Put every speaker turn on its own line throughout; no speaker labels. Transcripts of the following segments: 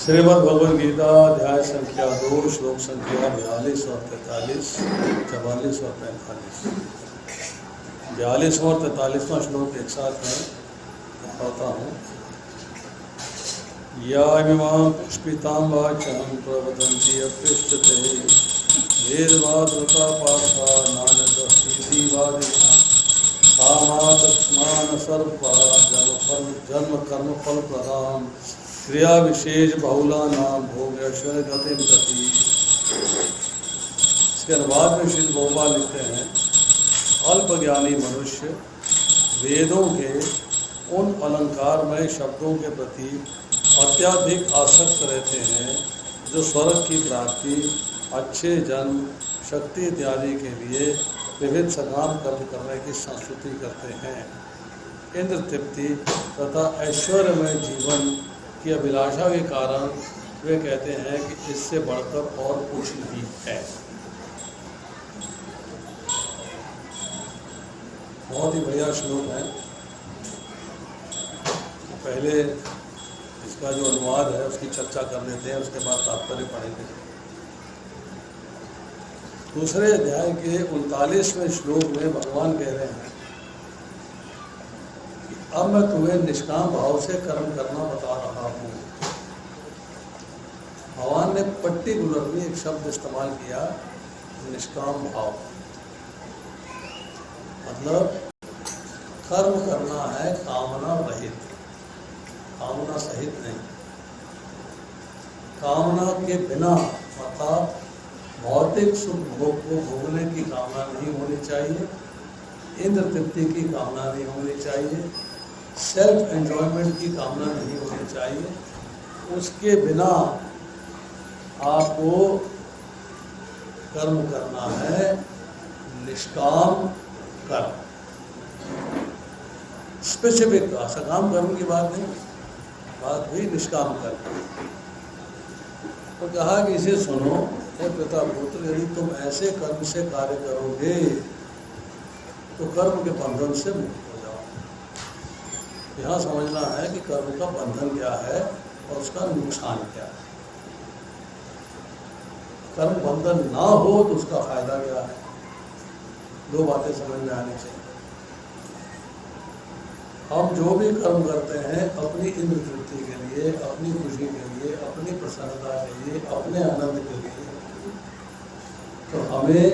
श्रीमद् भगवद गीता अध्याय संख्या 2 श्लोक संख्या 42 और 43, 44 और 45। 42 और 43वां श्लोक एक साथ में पढ़ता हूँ। यामिमां पुष्पितां वाचं प्रवदन्ति अप्यष्टते वेदवादृता पार्था नानदस्तीति वादिनां कामात्मान सर्पा जन्म कर्म फल प्रदान क्रिया विशेष बहुला नाम भोगेश्वर गतिम गति। इसके अनुवाद में श्री बोबा लिखते हैं, अल्पज्ञानी मनुष्य वेदों के उन अलंकारमय शब्दों के प्रति अत्यधिक आसक्त रहते हैं जो स्वर्ग की प्राप्ति, अच्छे जन्म, शक्ति इत्यादि के लिए विविध सकाम कर्म करने की संस्तुति करते हैं। इंद्र तृप्ति तथा ऐश्वर्यमय जीवन की अभिलाषा के कारण वे कहते हैं कि इससे बढ़कर और कुछ नहीं है। बहुत ही बढ़िया श्लोक है। पहले इसका जो अनुवाद है उसकी चर्चा कर लेते हैं, उसके बाद तात्पर्य पढ़ेंगे। दूसरे अध्याय के 39वें श्लोक में भगवान कह रहे हैं, अब मैं तुम्हें निष्काम भाव से कर्म करना बता रहा हूँ। भगवान ने पर्टिकुलरली एक शब्द इस्तेमाल किया, निष्काम भाव। मतलब कर्म करना है कामना रहित, कामना सहित नहीं। कामना के बिना, अर्थात भौतिक सुख भोग को भोगने की कामना नहीं होनी चाहिए, इंद्र तृप्ति की कामना नहीं होनी चाहिए, सेल्फ एंजॉयमेंट की कामना नहीं होनी चाहिए। उसके बिना आपको कर्म करना है निष्काम कर्म। स्पेसिफिक सकाम कर्म की बात नहीं, बात हुई निष्काम कर्म। तो कहा कि इसे सुनो, हे पिता पुत्र, यदि तुम ऐसे कर्म से कार्य करोगे तो कर्म के बंधन से मुक्त हो जाओ। यहाँ समझना है कि कर्म का बंधन क्या है और उसका नुकसान क्या है। कर्म बंधन ना हो तो उसका फायदा क्या है, दो बातें समझ में आनी चाहिए। हम जो भी कर्म करते हैं अपनी इंद्र तृप्ति के लिए, अपनी खुशी के लिए, अपनी प्रसन्नता के लिए, अपने आनंद के लिए, तो हमें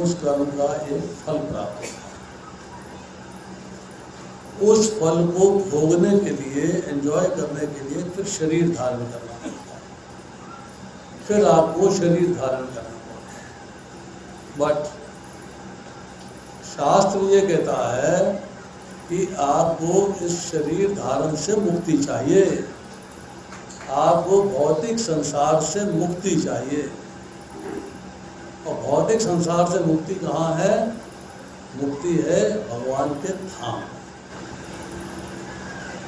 उस कर्म का एक फल प्राप्त होता है। उस फल को भोगने के लिए, एंजॉय करने के लिए फिर शरीर धारण करना पड़ता है, फिर आपको शरीर धारण करना पड़ता है। बट शास्त्र ये कहता है कि आपको इस शरीर धारण से मुक्ति चाहिए, आपको भौतिक संसार से मुक्ति चाहिए। और भौतिक संसार से मुक्ति कहाँ है? मुक्ति है भगवान के धाम।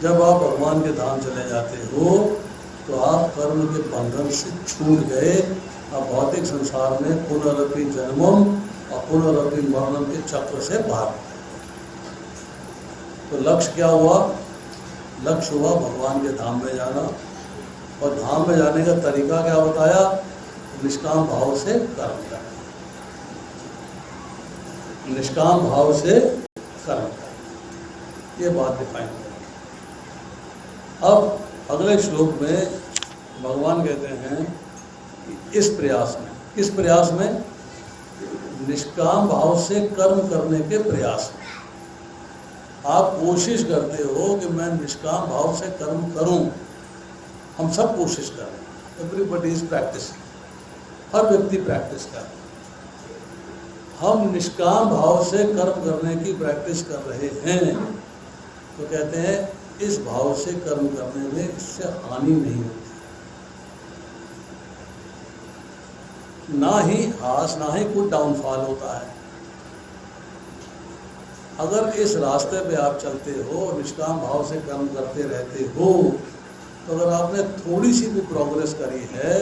जब आप भगवान के धाम चले जाते हो तो आप कर्म के बंधन से छूट गए। अब भौतिक संसार में पुनरपि जन्मम और पुनरपि मरणम के चक्र से बाहर। तो लक्ष्य क्या हुआ? लक्ष्य हुआ भगवान के धाम में जाना। और धाम में जाने का तरीका क्या बताया? निष्काम भाव से कर्म करना, निष्काम भाव से कर्म करना, ये बात डिफाइन है। अब अगले श्लोक में भगवान कहते हैं कि इस प्रयास में, किस प्रयास में? निष्काम भाव से कर्म करने के प्रयास में आप कोशिश करते हो कि मैं निष्काम भाव से कर्म करूं। हम सब कोशिश कर रहे हैं, एवरीबडी इज प्रैक्टिसिंग, हर व्यक्ति प्रैक्टिस कर रहा है। हम निष्काम भाव से कर्म करने की प्रैक्टिस कर रहे हैं तो कहते हैं इस भाव से कर्म करने में इससे हानि नहीं होती, ना ही हास, ना ही कोई डाउनफॉल होता है। अगर इस रास्ते पे आप चलते हो, निष्काम भाव से कर्म करते रहते हो, तो अगर आपने थोड़ी सी भी प्रोग्रेस करी है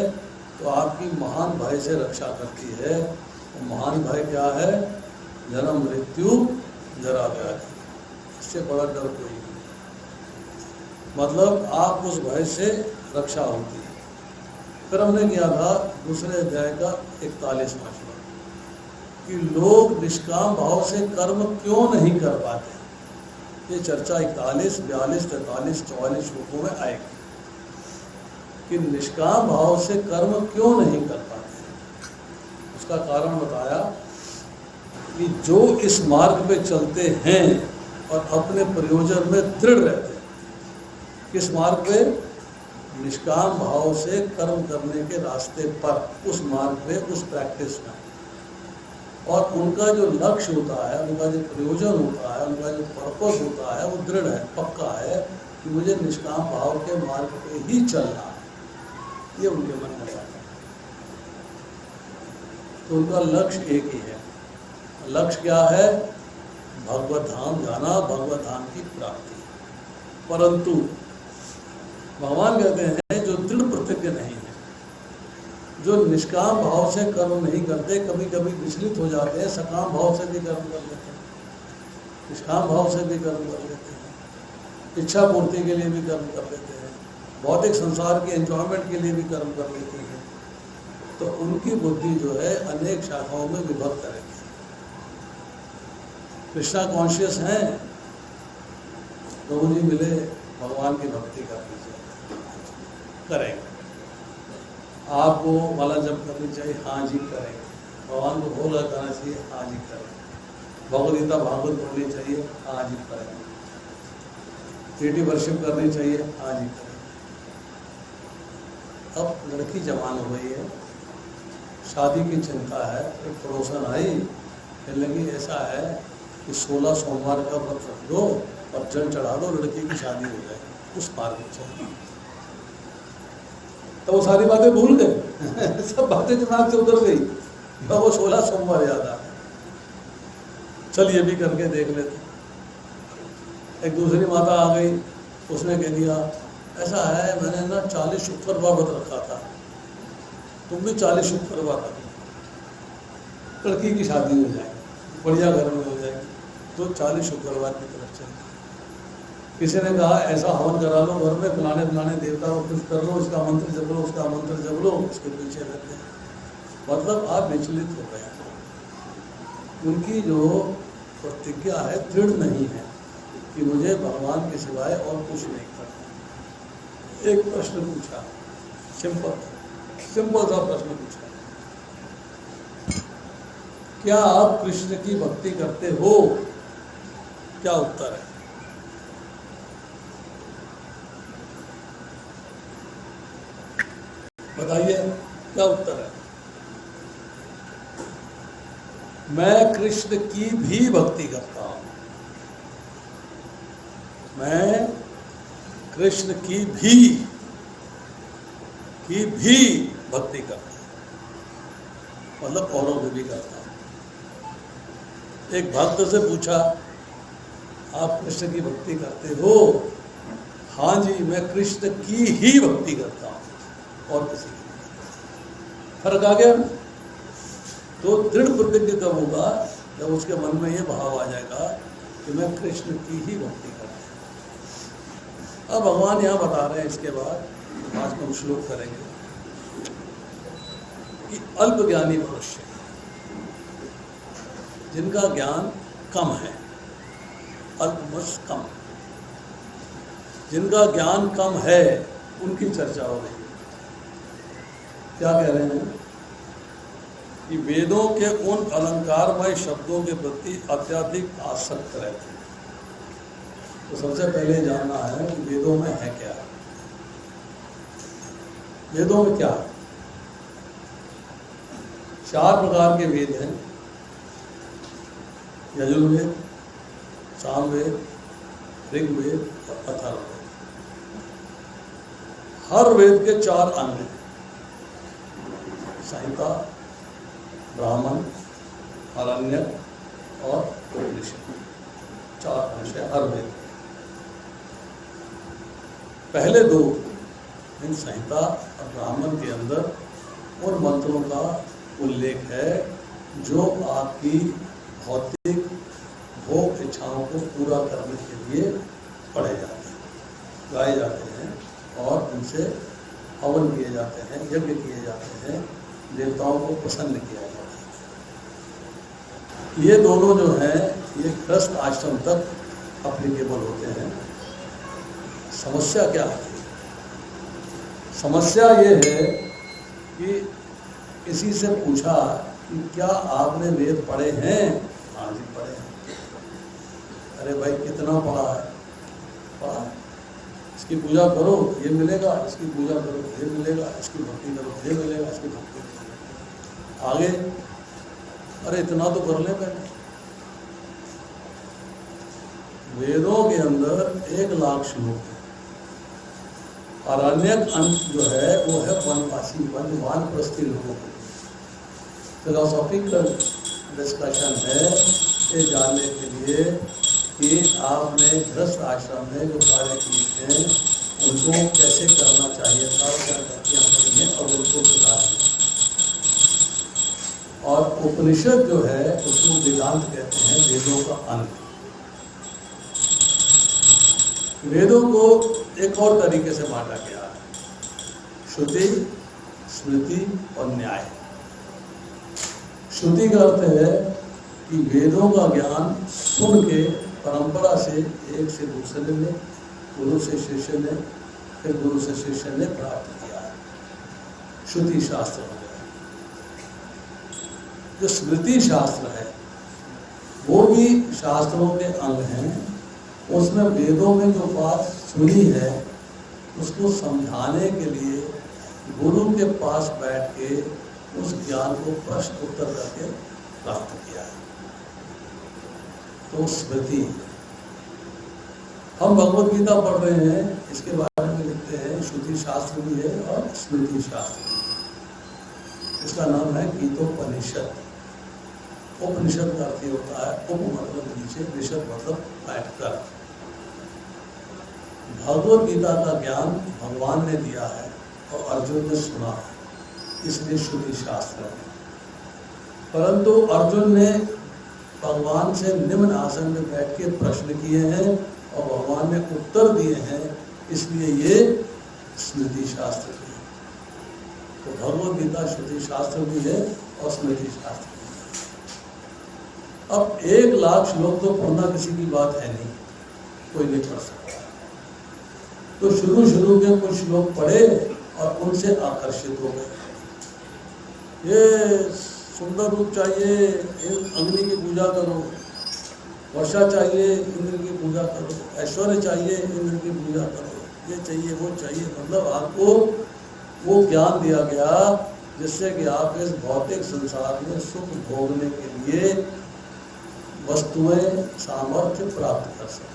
तो आपकी महान भय से रक्षा करती है। तो महान भय क्या है? जन्म मृत्यु जरा व्याधि। इससे बड़ा डर कोई नहीं। मतलब आप उस भय से रक्षा होती है। फिर हमने किया था दूसरे अध्याय का 41वां श्लोक कि लोग निष्काम भाव से कर्म क्यों नहीं कर पाते। ये चर्चा 41, 42, 43, 44 श्लोकों में आएगी कि निष्काम भाव से कर्म क्यों नहीं कर पाते। उसका कारण बताया कि जो इस मार्ग पे चलते हैं और अपने प्रयोजन में दृढ़ रहते हैं, किस मार्ग पे, निष्काम भाव से कर्म करने के रास्ते पर, उस मार्ग पे, उस प्रैक्टिस में, और उनका जो लक्ष्य होता है, उनका जो प्रयोजन होता है, उनका जो पर्पस होता है, वो दृढ़ है, पक्का है कि मुझे निष्काम भाव के मार्ग पे ही चलना है। ये उनके मन में आता है। तो उनका लक्ष्य एक ही है। लक्ष्य क्या है? भगवत धाम जाना, भगवत धाम की प्राप्ति। परंतु भगवान कहते हैं जो दृढ़ प्रतिज्ञ नहीं है, जो निष्काम भाव से कर्म नहीं करते, कभी कभी विचलित हो जाते हैं, सकाम भाव से भी कर्म कर लेते हैं, निष्काम भाव से भी कर्म कर लेते हैं, इच्छा पूर्ति के लिए भी कर्म कर लेते हैं, भौतिक संसार के एंजॉयमेंट के लिए भी कर्म कर लेते हैं, तो उनकी बुद्धि जो है अनेक शाखाओं में विभक्त रहती है। कृष्णा कॉन्शियस हैं, प्रभु जी मिले, भगवान की भक्ति कर लीजिए, करेंगे। आपको माला जप करनी चाहिए, हाँ जी करेंगे। भगवान को भोग लगाना चाहिए, हाँ जी करेंगे। भगवद गीता भागवत पढ़नी चाहिए, हाँ जी करेंगे। पीटी वर्शिप करनी चाहिए, हाँ जी करेंगे। अब लड़की जवान हो गई है, शादी की चिंता है, एक पड़ोसन आई, कहने लगी ऐसा है कि 16 सोमवार का व्रत रख दो और जल चढ़ा दो, लड़की की शादी हो जाएगी। उस मार्ग में चल, तो वो सारी बातें भूल गए सब बातें दिमाग से उतर गई, वो 16 सोमवार याद आ गए। चल ये भी करके देख लेते। एक दूसरी माता आ गई, उसने कह दिया ऐसा है मैंने ना 40 शुक्रवार व्रत रखा था, तुम भी 40 शुक्रवार रखो, लड़की की शादी हो जाएगी, बढ़िया घर में हो जाएगी, तो 40 शुक्रवार की तरफ चले। किसी ने कहा ऐसा हवन करा लो घर में, फलाने फलाने देवता को कुछ कर लो, उसका मंत्र जप लो, उसका मंत्र जप लो, उसके पीछे रहते हैं। मतलब आप विचलित हो गए। उनकी जो प्रतिज्ञा है दृढ़ नहीं है कि मुझे भगवान के सिवाय और कुछ नहीं करना। एक प्रश्न पूछा, सिंपल सा प्रश्न पूछा, क्या आप कृष्ण की भक्ति करते हो? क्या उत्तर है? बताइए क्या उत्तर है? मैं कृष्ण की भी भक्ति करता हूं, मैं कृष्ण की भी भक्ति करता हूं, मतलब औरों की भी करता हूं। एक भक्त से पूछा आप कृष्ण की भक्ति करते हो? हाँ जी मैं कृष्ण की ही भक्ति करता हूं और किसी की। फर्क आ गया। तो दृढ़ प्रतिज्ञ कब होगा? जब उसके मन में ये भाव आ जाएगा कि मैं कृष्ण की ही भक्ति करता हूं। अब भगवान यहाँ बता रहे हैं, इसके बाद 5 में श्लोक करेंगे कि अल्प ज्ञानी मनुष्य जिनका ज्ञान कम है, अल्पमस कम, जिनका ज्ञान कम है उनकी चर्चा हो रही है। क्या कह रहे हैं कि वेदों के उन अलंकारमय शब्दों के प्रति अत्यधिक आसक्त रहते हैं। तो सबसे पहले जानना है कि वेदों में है क्या। वेदों में क्या है? 4 प्रकार के वेद हैं, यजुर्वेद, सामवेद, ऋग्वेद और अथर्ववेद। हर वेद के 4 अंग हैं, संहिता, ब्राह्मण, आरण्यक और उपनिषद। 4 अंश है हर वेद। पहले 2 इन संहिता और ब्राह्मण के अंदर उन मंत्रों का उल्लेख है जो आपकी भौतिक भोग इच्छाओं को पूरा करने के लिए पढ़े जाते हैं। गाए जाते हैं और उनसे हवन किए जाते हैं, यज्ञ किए जाते हैं, देवताओं को प्रसन्न किया जाता है। ये दोनों जो हैं ये गृहस्थ आश्रम तक अप्लीकेबल होते हैं। समस्या क्या है? समस्या ये है कि किसी से पूछा कि क्या आपने वेद पढ़े हैं? हाँ जी पढ़े हैं। अरे भाई कितना पढ़ा है? पढ़ा है। इसकी पूजा करो ये मिलेगा, इसकी पूजा करो ये मिलेगा, इसकी भक्ति करो ये मिलेगा, इसकी भक्ति करो आगे। अरे इतना तो कर ले पहले। वेदों के अंदर 1,00,000 श्लोक है। आरण्यक अंत जो है वो है वनवासी वानप्रस्थी लोगों को। फिलोसॉफिकल डिस्कशन है ये जानने के लिए कि आपने गृहस्थ आश्रम में जो कार्य किए थे उनको कैसे करना चाहिए था, क्या गलतियाँ करेंगे और उनको सुधारेंगे। और उपनिषद जो है उसको वेदांत कहते हैं, वेदों का अंत। वेदों को एक और तरीके से बांटा गया है, श्रुति, स्मृति और न्याय। श्रुति का अर्थ है कि वेदों का ज्ञान सुन के परंपरा से एक से दूसरे ने, गुरु से शिष्य ने, फिर गुरु से शिष्य ने प्राप्त किया है, श्रुति शास्त्र हो गया। जो स्मृति शास्त्र है वो भी शास्त्रों के अंग हैं। उसमें वेदों में जो बात सुनी है उसको समझाने के लिए गुरु के पास बैठ के उस ज्ञान को प्रश्न उत्तर करके प्राप्त किया है, तो स्मृति। हम भगवद गीता पढ़ रहे हैं, इसके बारे में लिखते हैं श्रुति शास्त्र भी है और स्मृति शास्त्र भी। इसका नाम है गीतोपनिषद। उपनिषद का अर्थ होता है उप मतलब नीचे, निषद मतलब बैठकर। भगवद गीता का ज्ञान भगवान ने दिया है और अर्जुन ने सुना है, इसलिए श्रुति शास्त्र है। परंतु अर्जुन ने भगवान से निम्न आसन में बैठ के प्रश्न किए हैं और भगवान ने उत्तर दिए हैं, इसलिए ये स्मृति शास्त्र भी है। तो भगवद गीता श्रुति शास्त्र भी है और स्मृति शास्त्र भी है। अब 1,00,000 श्लोक तो पढ़ना किसी की बात है नहीं, कोई नहीं पढ़ सकता। तो शुरू के कुछ श्लोक पढ़े और उनसे आकर्षित हो गए। ये सुंदर रूप चाहिए, अग्नि की पूजा करो, वर्षा चाहिए, इंद्र की पूजा करो, ऐश्वर्य चाहिए, इंद्र की पूजा करो, ये चाहिए वो चाहिए। मतलब आपको वो ज्ञान दिया गया जिससे कि आप इस भौतिक संसार में सुख भोगने के लिए वस्तुएं, सामर्थ्य प्राप्त कर सकें।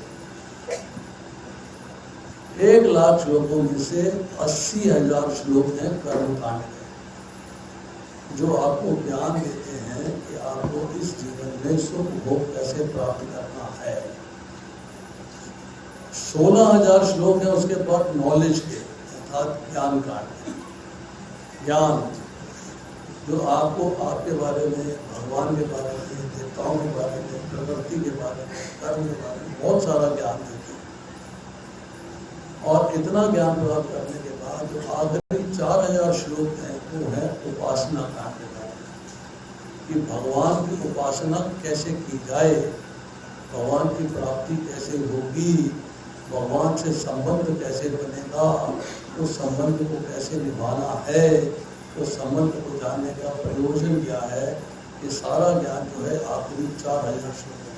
1,00,000 श्लोकों में से 80,000 श्लोक हैं कर्मकांड के, जो आपको ज्ञान देते हैं कि आपको इस जीवन में सुख भोग कैसे प्राप्त करना है। 16,000 श्लोक हैं उसके बाद नॉलेज के अर्थात ज्ञान कांड के। ज्ञान जो आपको आपके बारे में, भगवान के बारे में, देवताओं के बारे में, प्रकृति के बारे में, कर्म के बारे में बहुत सारा ज्ञान देते हैं। और इतना ज्ञान प्राप्त करने के बाद जो आखिरी 4,000 श्लोक हैं वो है उपासना कांड के बारे में, कि भगवान की उपासना कैसे की जाए, भगवान की प्राप्ति कैसे होगी, भगवान से संबंध कैसे बनेगा, उस संबंध को कैसे निभाना है, उस संबंध को जानने का प्रयोजन क्या है, ये सारा ज्ञान जो है आखिरी 4,000 श्लोक में।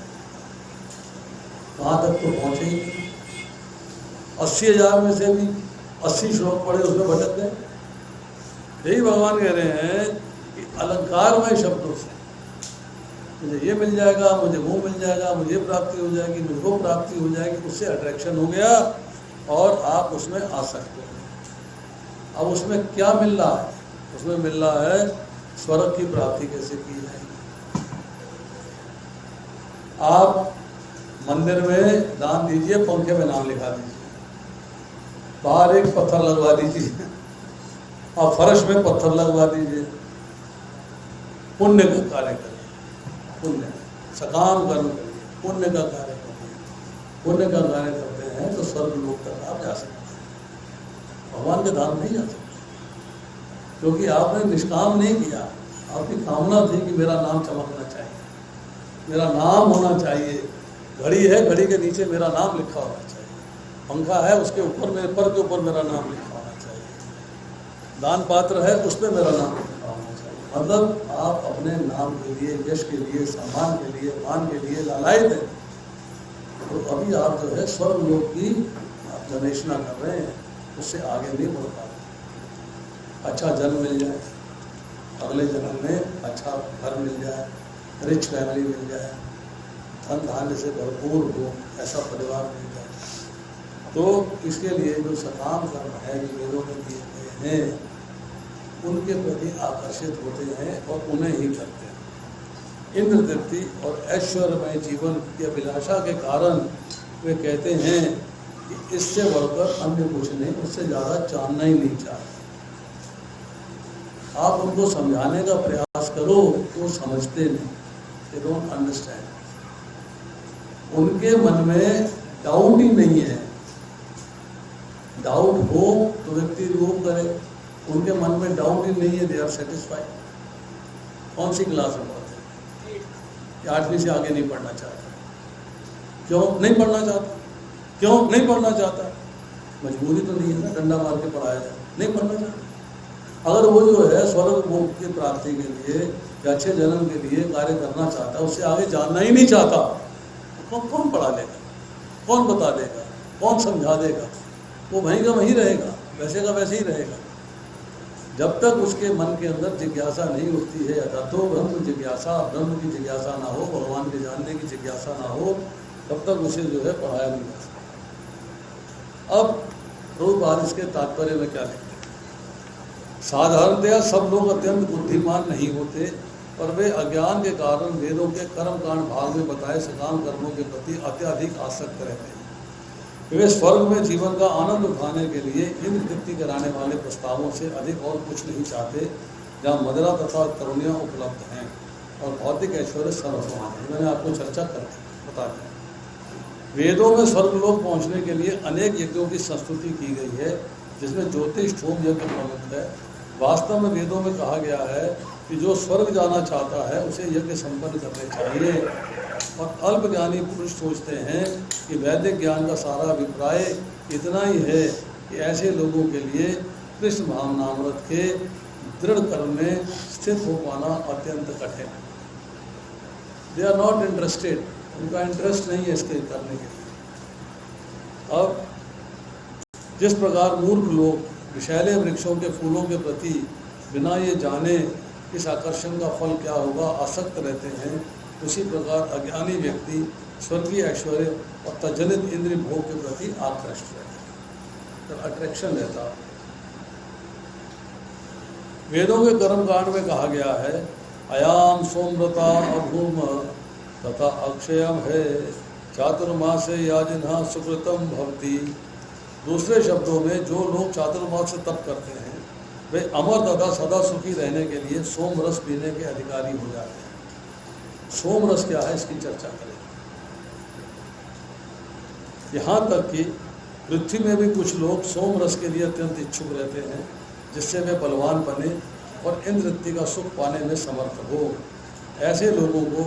कहाँ तक तो पहुँचे ही नहीं। 80,000 में से भी 80 श्लोक पढ़े उसमें भटक गए। यही भगवान कह रहे हैं कि अलंकारमय शब्दों से मुझे ये मिल जाएगा, मुझे वो मिल जाएगा, मुझे प्राप्ति हो जाएगी, मुझे वो प्राप्ति हो जाएगी, उससे अट्रैक्शन हो गया और आप उसमें आ सकते हो। अब उसमें क्या मिल रहा है? उसमें मिल रहा है स्वर्ग की प्राप्ति कैसे की जाएगी। आप मंदिर में दान दीजिए, पंखे में नाम लिखा दीजिए, बाहर एक पत्थर लगवा दीजिए और फर्श में पत्थर लगवा दीजिए। पुण्य का कार्य करिए, पुण्य सकाम कर्म करिए, पुण्य का कार्य करिए। पुण्य का कार्य करते हैं हैं तो स्वर्ग लोक तक आप जा सकते हैं, भगवान के धाम नहीं जा सकते, क्योंकि आपने निष्काम नहीं किया। आपकी कामना थी कि मेरा नाम चमकना चाहिए, मेरा नाम होना चाहिए, घड़ी है घड़ी के नीचे मेरा नाम लिखा होना चाहिए, पंखा है उसके ऊपर मेरे पर के ऊपर मेरा नाम लिखा होना चाहिए, दान पात्र है उस पर मेरा नाम लिखा होना चाहिए। मतलब आप अपने नाम के लिए, यश के लिए, सम्मान के लिए, मान के लिए लालायित हैं। तो अभी आप जो है स्वर्ग लोक की आप गवेषणा कर रहे हैं, उससे आगे नहीं बढ़ पा रहे। अच्छा जन्म मिल जाए, अगले जन्म में अच्छा घर मिल जाए, रिच फैमिली मिल जाए, धन धान्य से भरपूर हो ऐसा परिवार मिल जाए, तो इसके लिए जो सकाम कर्म है जो वेदों में दिए गए हैं उनके प्रति आकर्षित होते हैं और उन्हें ही करते हैं। इंद्र तृप्ति और ऐश्वर्यमय जीवन की अभिलाषा के कारण वे कहते हैं कि इससे बढ़कर अन्य कुछ नहीं, उससे ज़्यादा जानना ही नहीं चाहते। आप उनको समझाने का प्रयास करो तो समझते नहीं, दे डोंट अंडरस्टैंड। उनके मन में डाउट ही नहीं है, डाउट हो तो व्यक्ति योग करे, उनके मन में डाउट ही नहीं है, दे आर सेटिस्फाइड। कौन सी क्लास में पढ़ते हैं? 8वीं से आगे नहीं पढ़ना चाहता। क्यों नहीं पढ़ना चाहता? क्यों नहीं पढ़ना चाहता? मजबूरी तो नहीं है ना, डंडा मार के पढ़ाया जाए, नहीं पढ़ना चाहता। अगर वो जो है स्वर्ग भोग की प्राप्ति के लिए या अच्छे जन्म के लिए कार्य करना चाहता, उससे आगे जानना ही नहीं चाहता, तो कौन पढ़ा लेगा, कौन बता देगा, कौन समझा देगा? वो वहीं का वहीं रहेगा, वैसे का वैसे ही रहेगा। जब तक उसके मन के अंदर जिज्ञासा नहीं उठती है, अथतो ब्रह्म जिज्ञासा, ब्रह्म की जिज्ञासा ना हो, भगवान के जानने की जिज्ञासा ना हो, तब तक उसे जो है पढ़ाया नहीं जा सकता। अब प्रभुपाद इसके तात्पर्य में क्या लिखते हैं? साधारणतया सब लोग अत्यंत बुद्धिमान नहीं होते, और वे अज्ञान के कारण वेदों के कर्म कांड भाग में बताए सकाम कर्मों के प्रति अत्यधिक आसक्त रहते हैं। वे स्वर्ग में जीवन का आनंद उठाने के लिए इंद्र तृप्ति कराने वाले प्रस्तावों से अधिक और कुछ नहीं चाहते, जहाँ मदिरा तथा तरुणियाँ उपलब्ध हैं और भौतिक ऐश्वर्य सर्वसमान है। मैंने आपको चर्चा कर बता दी। वेदों में स्वर्गलोक पहुँचने के लिए अनेक यज्ञों की संस्तुति की गई है, जिसमें ज्योतिष होम यज्ञ प्रमुख है। वास्तव में वेदों में कहा गया है कि जो स्वर्ग जाना चाहता है उसे यज्ञ संपन्न करने चाहिए, और अल्प ज्ञानी पुरुष सोचते हैं कि वैदिक ज्ञान का सारा अभिप्राय इतना ही है कि ऐसे लोगों के लिए कृष्ण भावनामृत के दृढ़ कर्म में स्थित हो पाना अत्यंत कठिन है। दे आर नॉट इंटरेस्टेड, उनका इंटरेस्ट नहीं है इसके करने के लिए। अब जिस प्रकार मूर्ख लोग विषैले वृक्षों के फूलों के प्रति बिना ये जाने इस आकर्षण का फल क्या होगा आसक्त रहते हैं, उसी प्रकार अज्ञानी व्यक्ति स्वर्गीय ऐश्वर्य और तजनित इंद्रिय भोग के प्रति आकृष्ट रहता है, तो अट्रैक्शन रहता है। वेदों के कर्म कांड में कहा गया है, अयाम सोमव्रता अभूम तथा अक्षयम है चातुर्मासे याजिन्हा सुकृतम भवति। दूसरे शब्दों में जो लोग चातुर्मास से तप करते हैं वे अमर तथा सदा सुखी रहने के लिए सोम रस पीने के अधिकारी हो जाते हैं। सोम रस क्या है इसकी चर्चा करें। यहाँ तक कि पृथ्वी में भी कुछ लोग सोम रस के लिए अत्यंत इच्छुक रहते हैं, जिससे वे बलवान बने और इंद्र तृप्ति का सुख पाने में समर्थ हो। ऐसे लोगों को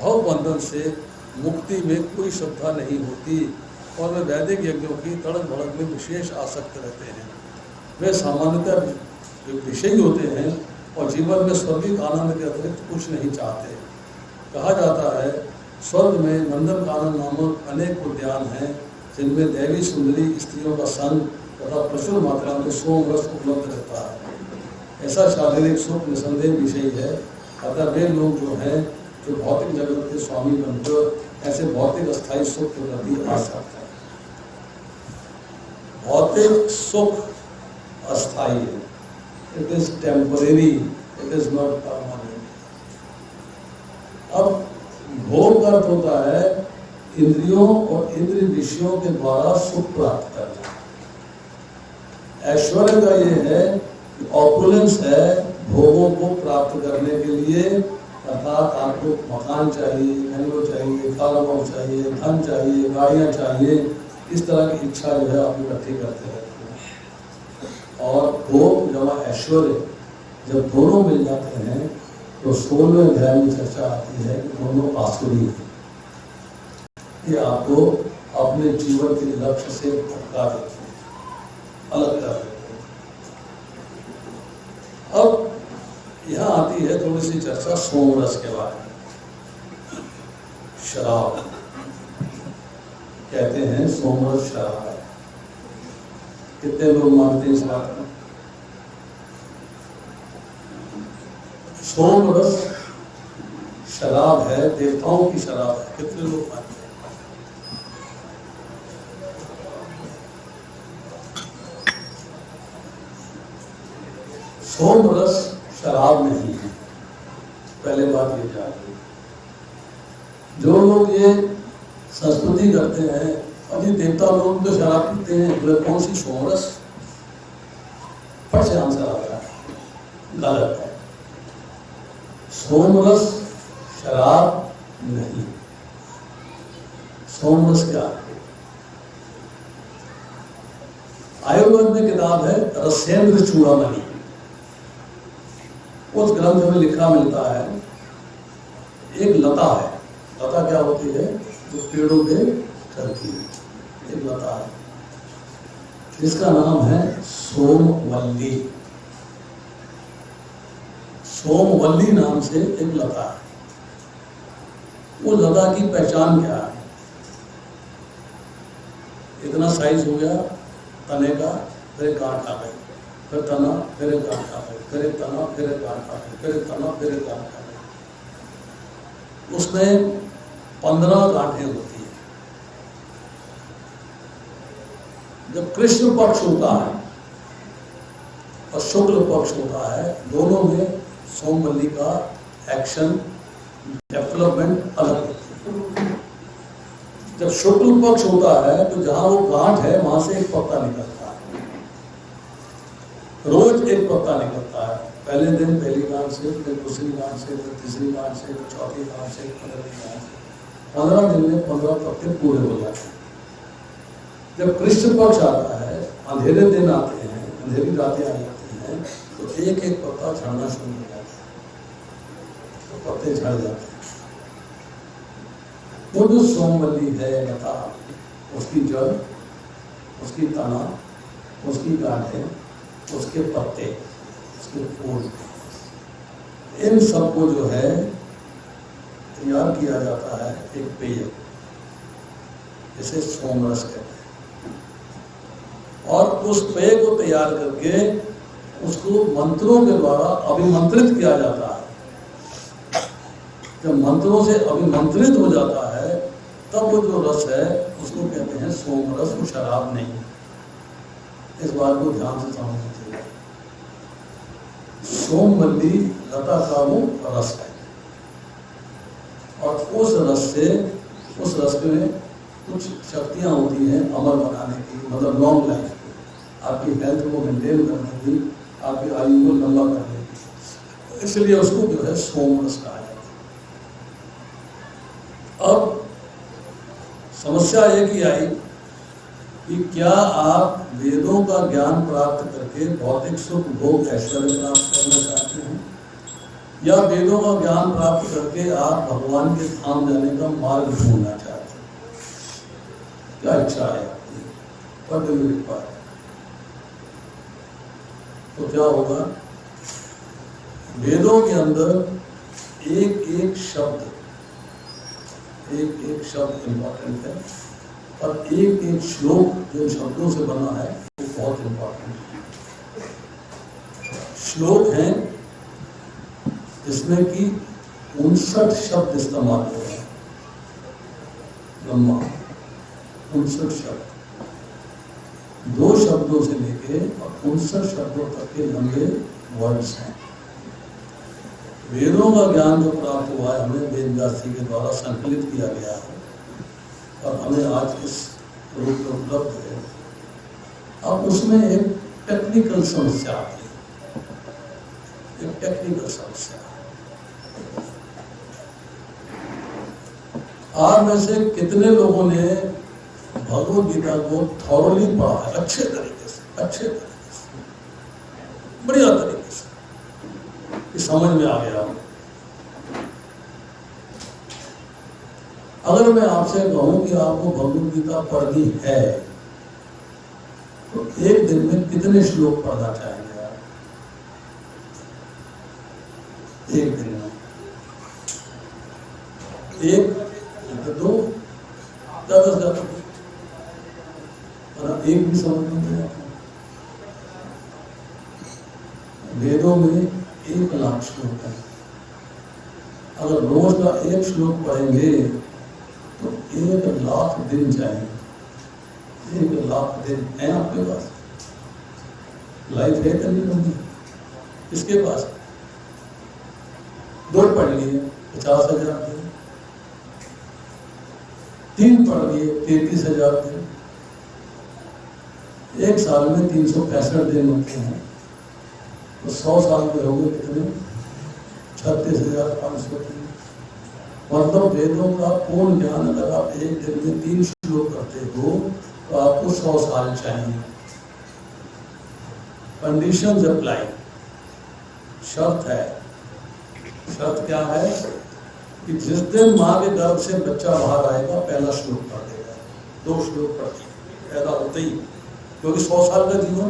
भव बंधन से मुक्ति में कोई श्रद्धा नहीं होती और वे वैदिक यज्ञों की तड़क भड़क में विशेष आसक्त रहते हैं। वे सामान्यतः विषयी होते हैं और जीवन में स्वर्गिक आनंद के अतिरिक्त कुछ नहीं चाहते। कहा जाता है स्वर्ग में नंदन कानन नामक अनेक उद्यान हैं, जिनमें दैवी सुंदरी स्त्रियों का संग तथा प्रचुर मात्रा में सोम रस उपलब्ध रहता है। ऐसा शारीरिक सुख निसंदेह विषय है। अतः वे लोग जो हैं जो भौतिक जगत के स्वामी बनकर ऐसे भौतिक अस्थायी सुख के प्रति आसक्त है। भौतिक सुख अस्थायी है, it is temporary, it is not permanent. अब भोग का अर्थ होता है इंद्रियों और इंद्रिय विषयों के द्वारा सुख प्राप्त करना। ऐश्वर्य का ये है कि ऑपुलेंस है भोगों को प्राप्त करने के लिए, अर्थात आपको मकान चाहिए, बंगलो चाहिए, कार चाहिए, धन चाहिए, गाड़ियाँ चाहिए, इस तरह की इच्छा जो है आप इकट्ठी करते रहते हैं। और भोग जमा ऐश्वर्य जब दोनों मिल जाते हैं तो 16वें अध्याय में चर्चा आती है कि दोनों आसुरी हैं। ये आपको अपने जीवन के लक्ष्य से भटका देते हैं, अलग कर देते हैं। अब यहाँ आती है थोड़ी सी चर्चा सोमरस के बारे में। शराब कहते हैं, सोमरस शराब है। कितने लोग मानते हैं इस बात को? सोमरस शराब है, देवताओं की शराब है। कितने लोग मानते हैं? सोमरस शराब नहीं है, पहले बात ये जानिए। जो लोग ये संस्कृति करते हैं, अभी देवता लोग तो शराब पीते हैं, बोले कौन सी सोमरस? फट से आंसर आता है, गलत है। सोमरस शराब नहीं। सोमरस क्या है? आयुर्वेद में किताब है रसेंद्र चूड़ामणि, उस ग्रंथ में लिखा मिलता है, एक लता है। लता क्या होती है? जो पेड़ों पे चलती है, एक लता है जिसका नाम है सोमवल्ली। सोमवल्ली नाम से एक लता है। वो लता की पहचान क्या है? इतना साइज हो गया तने का, फिर एक गांठ आ गई, फिर तना, फिर एक गांठ आ गई, फिर एक तना, फिर एक गांठ आ गई, फिर एक तना, फिर एक गांठ आ गई। उसमें 15 गांठें होती है। जब कृष्ण पक्ष होता है और शुक्ल पक्ष होता है, दोनों में सोमवल्ली का एक्शन डेवलपमेंट अलग होती है। जब शुक्ल पक्ष होता है तो जहां वो गांठ है वहां से एक पत्ता निकलता है, रोज एक पत्ता निकलता है। पहले दिन पहली गांठ से, फिर दूसरी गांठ से, फिर तीसरी गांठ से, फिर चौथी गांठ से, 15वीं गांठ से। 15 दिन में 15 पत्ते पूरे हो जाते हैं। जब कृष्ण पक्ष आता है, अंधेरे दिन आते हैं, अंधेरी रातें आ जाती हैं, तो एक एक पत्ता झड़ना शुरू हो जाता है, तो पत्ते झड़ जाते हैं। वो जो सोमवल्ली है लता, उसकी जड़, उसकी तना, उसकी गांठें, उसके पत्ते, उसके फूल, इन सबको जो है तैयार किया जाता है एक पेय, जिसे सोमरस कहते हैं। और उस पेय को तैयार करके उसको मंत्रों के द्वारा अभिमंत्रित किया जाता है। जब मंत्रों से अभिमंत्रित हो जाता है तब वो जो रस है उसको कहते हैं सोमरस, वो शराब नहीं। इस बात को ध्यान से समझना चाहिए। सोमवल्ली लता का वो रस है, और उस रस से, उस रस में कुछ शक्तियां होती हैं अमर बनाने की, मतलब लॉन्ग लाइफ की, आपकी हेल्थ को मेंटेन करने की, आपकी आयु को लंबा करने की। इसलिए उसको जो है सोमरस कहा जाता है। अब समस्या एक ही आई कि क्या आप वेदों का ज्ञान प्राप्त करके भौतिक सुख भोग ऐश्वर्य प्राप्त करना चाहते हैं, या वेदों का ज्ञान प्राप्त करके आप भगवान के धाम जाने का मार्ग ढूंढना चाहते हैं? क्या इच्छा है आपकी? What do you require? तो क्या होगा? वेदों के अंदर एक एक शब्द इम्पोर्टेंट है, और एक एक श्लोक जो शब्दों से बना है वो बहुत इम्पोर्टेंट है। श्लोक हैं जिसमें कि 59 शब्द इस्तेमाल हो रहे हैं, लंबा 59 शब्द, 2 शब्दों से लेके और 59 शब्दों तक के लंबे वर्ड्स हैं। वेदों का ज्ञान जो प्राप्त हुआ है हमें वेद व्यास जी के द्वारा संकलित किया गया है, और हमें आज इस रूप में उपलब्ध है। अब उसमें एक टेक्निकल समस्या आती है, एक टेक्निकल समस्या। आप में से कितने लोगों ने भगवद गीता को थॉरली पढ़ा है, अच्छे तरीके से, बढ़िया तरीके से, कि समझ में आ गया। अगर मैं आपसे कहूं कि आपको भगवद गीता पढ़नी है तो एक दिन में कितने श्लोक पढ़ना चाहेंगे आप? एक दिन में एक, दो, ज्यादा से ज्यादा, और एक भी समझ नहीं आया। वेदों में 1 लाख श्लोक है। अगर रोज का एक श्लोक पढ़ेंगे तो 1 लाख दिन जाएंगे। 1 लाख दिन है आपके पास? लाइफ है करनी होगी इसके पास। 2 पढ़ लिए 50,000 दिन, 3 पढ़ लिए 33,000 दिन, 1 साल में 365 दिन होते हैं, तो 100 साल में हो गए कितने? 36,500 दिन। मतलब वेदों का पूर्ण ज्ञान अगर आप एक दिन में 3 श्लोक करते हो तो आपको 100 साल चाहिए। कंडीशंस अप्लाई, शर्त है। शर्त क्या है कि जिस दिन माँ के गर्भ से बच्चा बाहर आएगा पहला श्लोक पढ़ देगा, 2 श्लोक पढ़ के पैदा होते ही, क्योंकि 100 साल का जीवन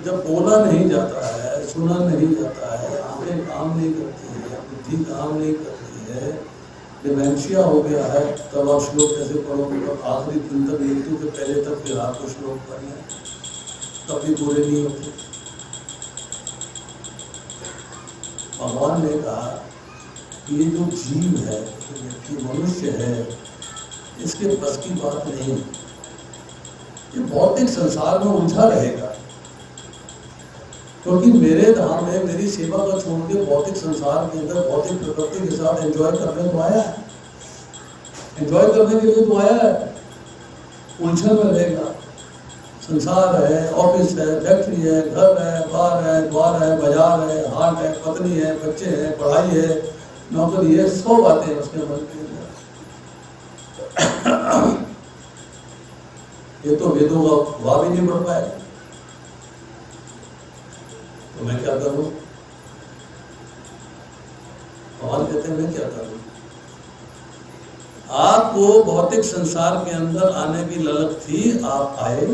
जब बोला नहीं जाता है, सुना नहीं जाता है, आंखें काम नहीं करती है, बुद्धि काम नहीं करती है, डिमेंशिया हो गया है, तब आप श्लोक कैसे पढ़ोगे? तो आखिरी दिन तक, मृत्यु के पहले तक फिर आपको श्लोक पढ़ने तब भी पूरे नहीं होते। भगवान ने कहा कि ये जो जीव है, ये मनुष्य है, इसके बस की बात नहीं, ये भौतिक संसार में उलझा रहेगा। क्योंकि मेरे धाम में मेरी सेवा का छोड़ के भौतिक संसार के अंदर भौतिक प्रकृति के साथ एंजॉय करने को आया है, एंजॉय करने के लिए तो आया है, उलझन में रहेगा। संसार है, ऑफिस है, फैक्ट्री है, घर है, बार है, द्वार है, बाजार है, हाट है, पत्नी है, बच्चे हैं, पढ़ाई है, नौकरी है, 100 बातें उसके मन के अंदर। ये तो वेदों का भाव ही नहीं बढ़ पाएगा, तो मैं क्या करूं? भगवान कहते हैं मैं क्या करूं? आपको भौतिक संसार के अंदर आने की ललक थी, आप आए।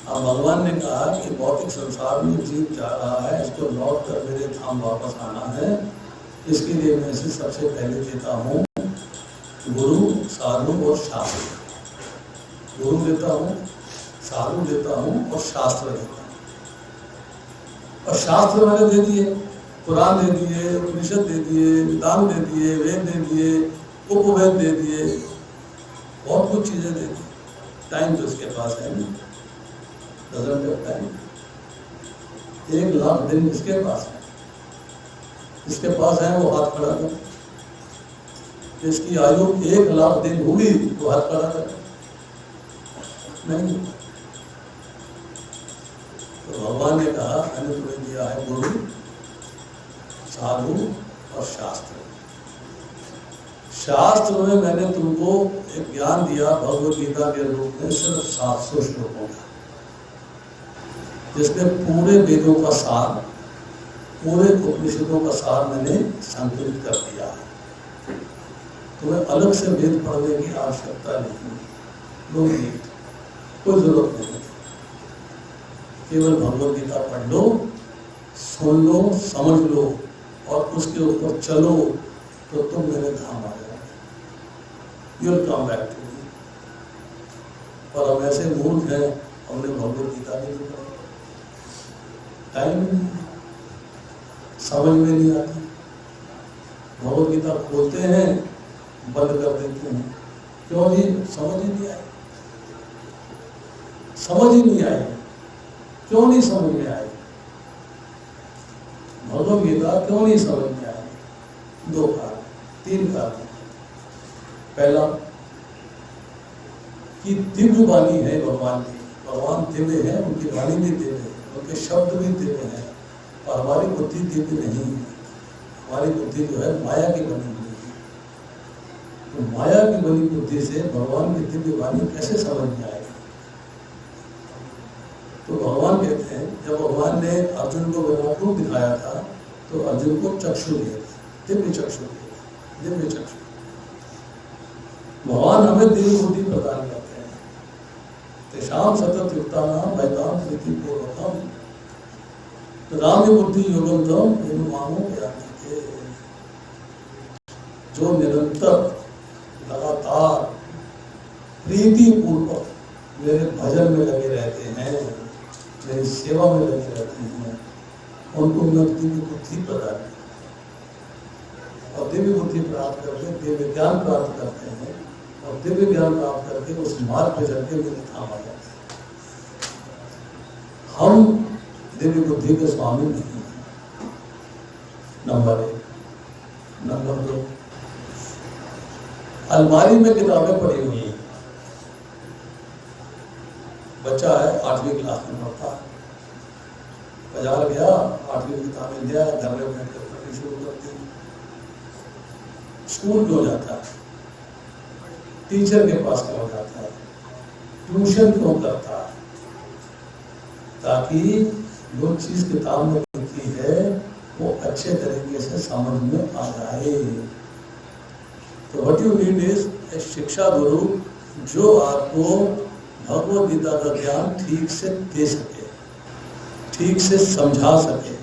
अब भगवान ने कहा कि भौतिक संसार में जीव जा रहा है, इसको लौट कर मेरे धाम वापस आना है। इसके लिए मैं इसे सबसे पहले देता हूँ गुरु, साधु और शास्त्र। गुरु देता हूँ, साधु देता हूँ और शास्त्र देता हूँ। और शास्त्र मैंने दे दिए, पुराण दे दिए, उपनिषद दे दिए, वेदांत दे दिए, वेद दे दिए, उपवेद दे दिए, बहुत कुछ चीजें दे दी। टाइम तो इसके पास है नहीं, टाइम। 1 लाख दिन इसके पास है, इसके पास है, वो हाथ खड़ा कर। इसकी आयु 1 लाख दिन होगी तो हाथ खड़ा कर, नहीं। तो भगवान ने कहा मैंने तुम्हें दिया है गुरु, साधु और शास्त्र। शास्त्र में मैंने तुमको एक ज्ञान दिया भगवद गीता के रूप में, सिर्फ 700 श्लोकों का, जिसमें पूरे वेदों का सार, पूरे उपनिषदों का सार मैंने संकलित कर दिया है। तुम्हें अलग से वेद पढ़ने की आवश्यकता नहीं, कोई जरूरत नहीं। केवल भगवद गीता पढ़ लो, सुन लो, समझ लो और उसके ऊपर चलो, तो तुम मेरे धाम आ जाओगे। You will come back to me. और हम ऐसे मूर्ख हैं, हमने भगवद गीता नहीं पढ़ी, टाइम नहीं, समझ में नहीं आती। भगवद गीता खोलते हैं, बंद कर देते हैं, क्यों जी? समझ ही नहीं आई, समझ ही नहीं आई। क्यों नहीं समझ में आई भगवद गीता? क्यों नहीं समझ में आई? 2 कारण, 3 कारण। पहला कि दिव्य वाणी है भगवान की, भगवान दिव्य है, उनकी वाणी भी दिव्य है, उनके शब्द भी दिव्य हैं, और हमारी बुद्धि दिव्य नहीं है। हमारी बुद्धि जो है माया की बनी हुई है। तो माया की बनी बुद्धि से भगवान की दिव्य वाणी कैसे समझ में आएगी? तो भगवान कहते हैं, जब भगवान ने अर्जुन को विराट रूप दिखाया था तो अर्जुन को चक्षु दिए थे, दिव्य चक्षु दिए, दिव्य चक्षु। भगवान हमें दिव्य बुद्धि प्रदान करते हैं। तेषाम सतत युक्तानाम वैताम प्रीति पूर्वकम राम्य बुद्धि योगम तम इन मामों के जो निरंतर लगातार प्रीति पूर्वक मेरे भजन में लगे रहते हैं, मेरी सेवा में लगे रहते हैं, उनको मैं दिव्य बुद्धि प्रदान और दिव्य बुद्धि प्राप्त करके दिव्य ज्ञान प्राप्त करते हैं और दिव्य ज्ञान प्राप्त करके उस मार्ग पे चल के मेरे धाम आ जाते हैं। हम दिव्य बुद्धि के स्वामी नहीं हैं, नंबर 1। नंबर 2, अलमारी में किताबें पड़ी हुई हैं। बच्चा है 8वीं क्लास में पढ़ता है, बाजार गया 8वीं की किताबें लिया, घर में बैठ कर पढ़नी शुरू कर दी। स्कूल क्यों जाता है? टीचर के पास क्यों जाता है? ट्यूशन क्यों करता है? ताकि जो चीज किताब में लिखी है वो अच्छे तरीके से समझ में आ जाए। तो what you need is a शिक्षा गुरु जो आपको भगवद गीता का ज्ञान ठीक से दे सके, ठीक से समझा सके,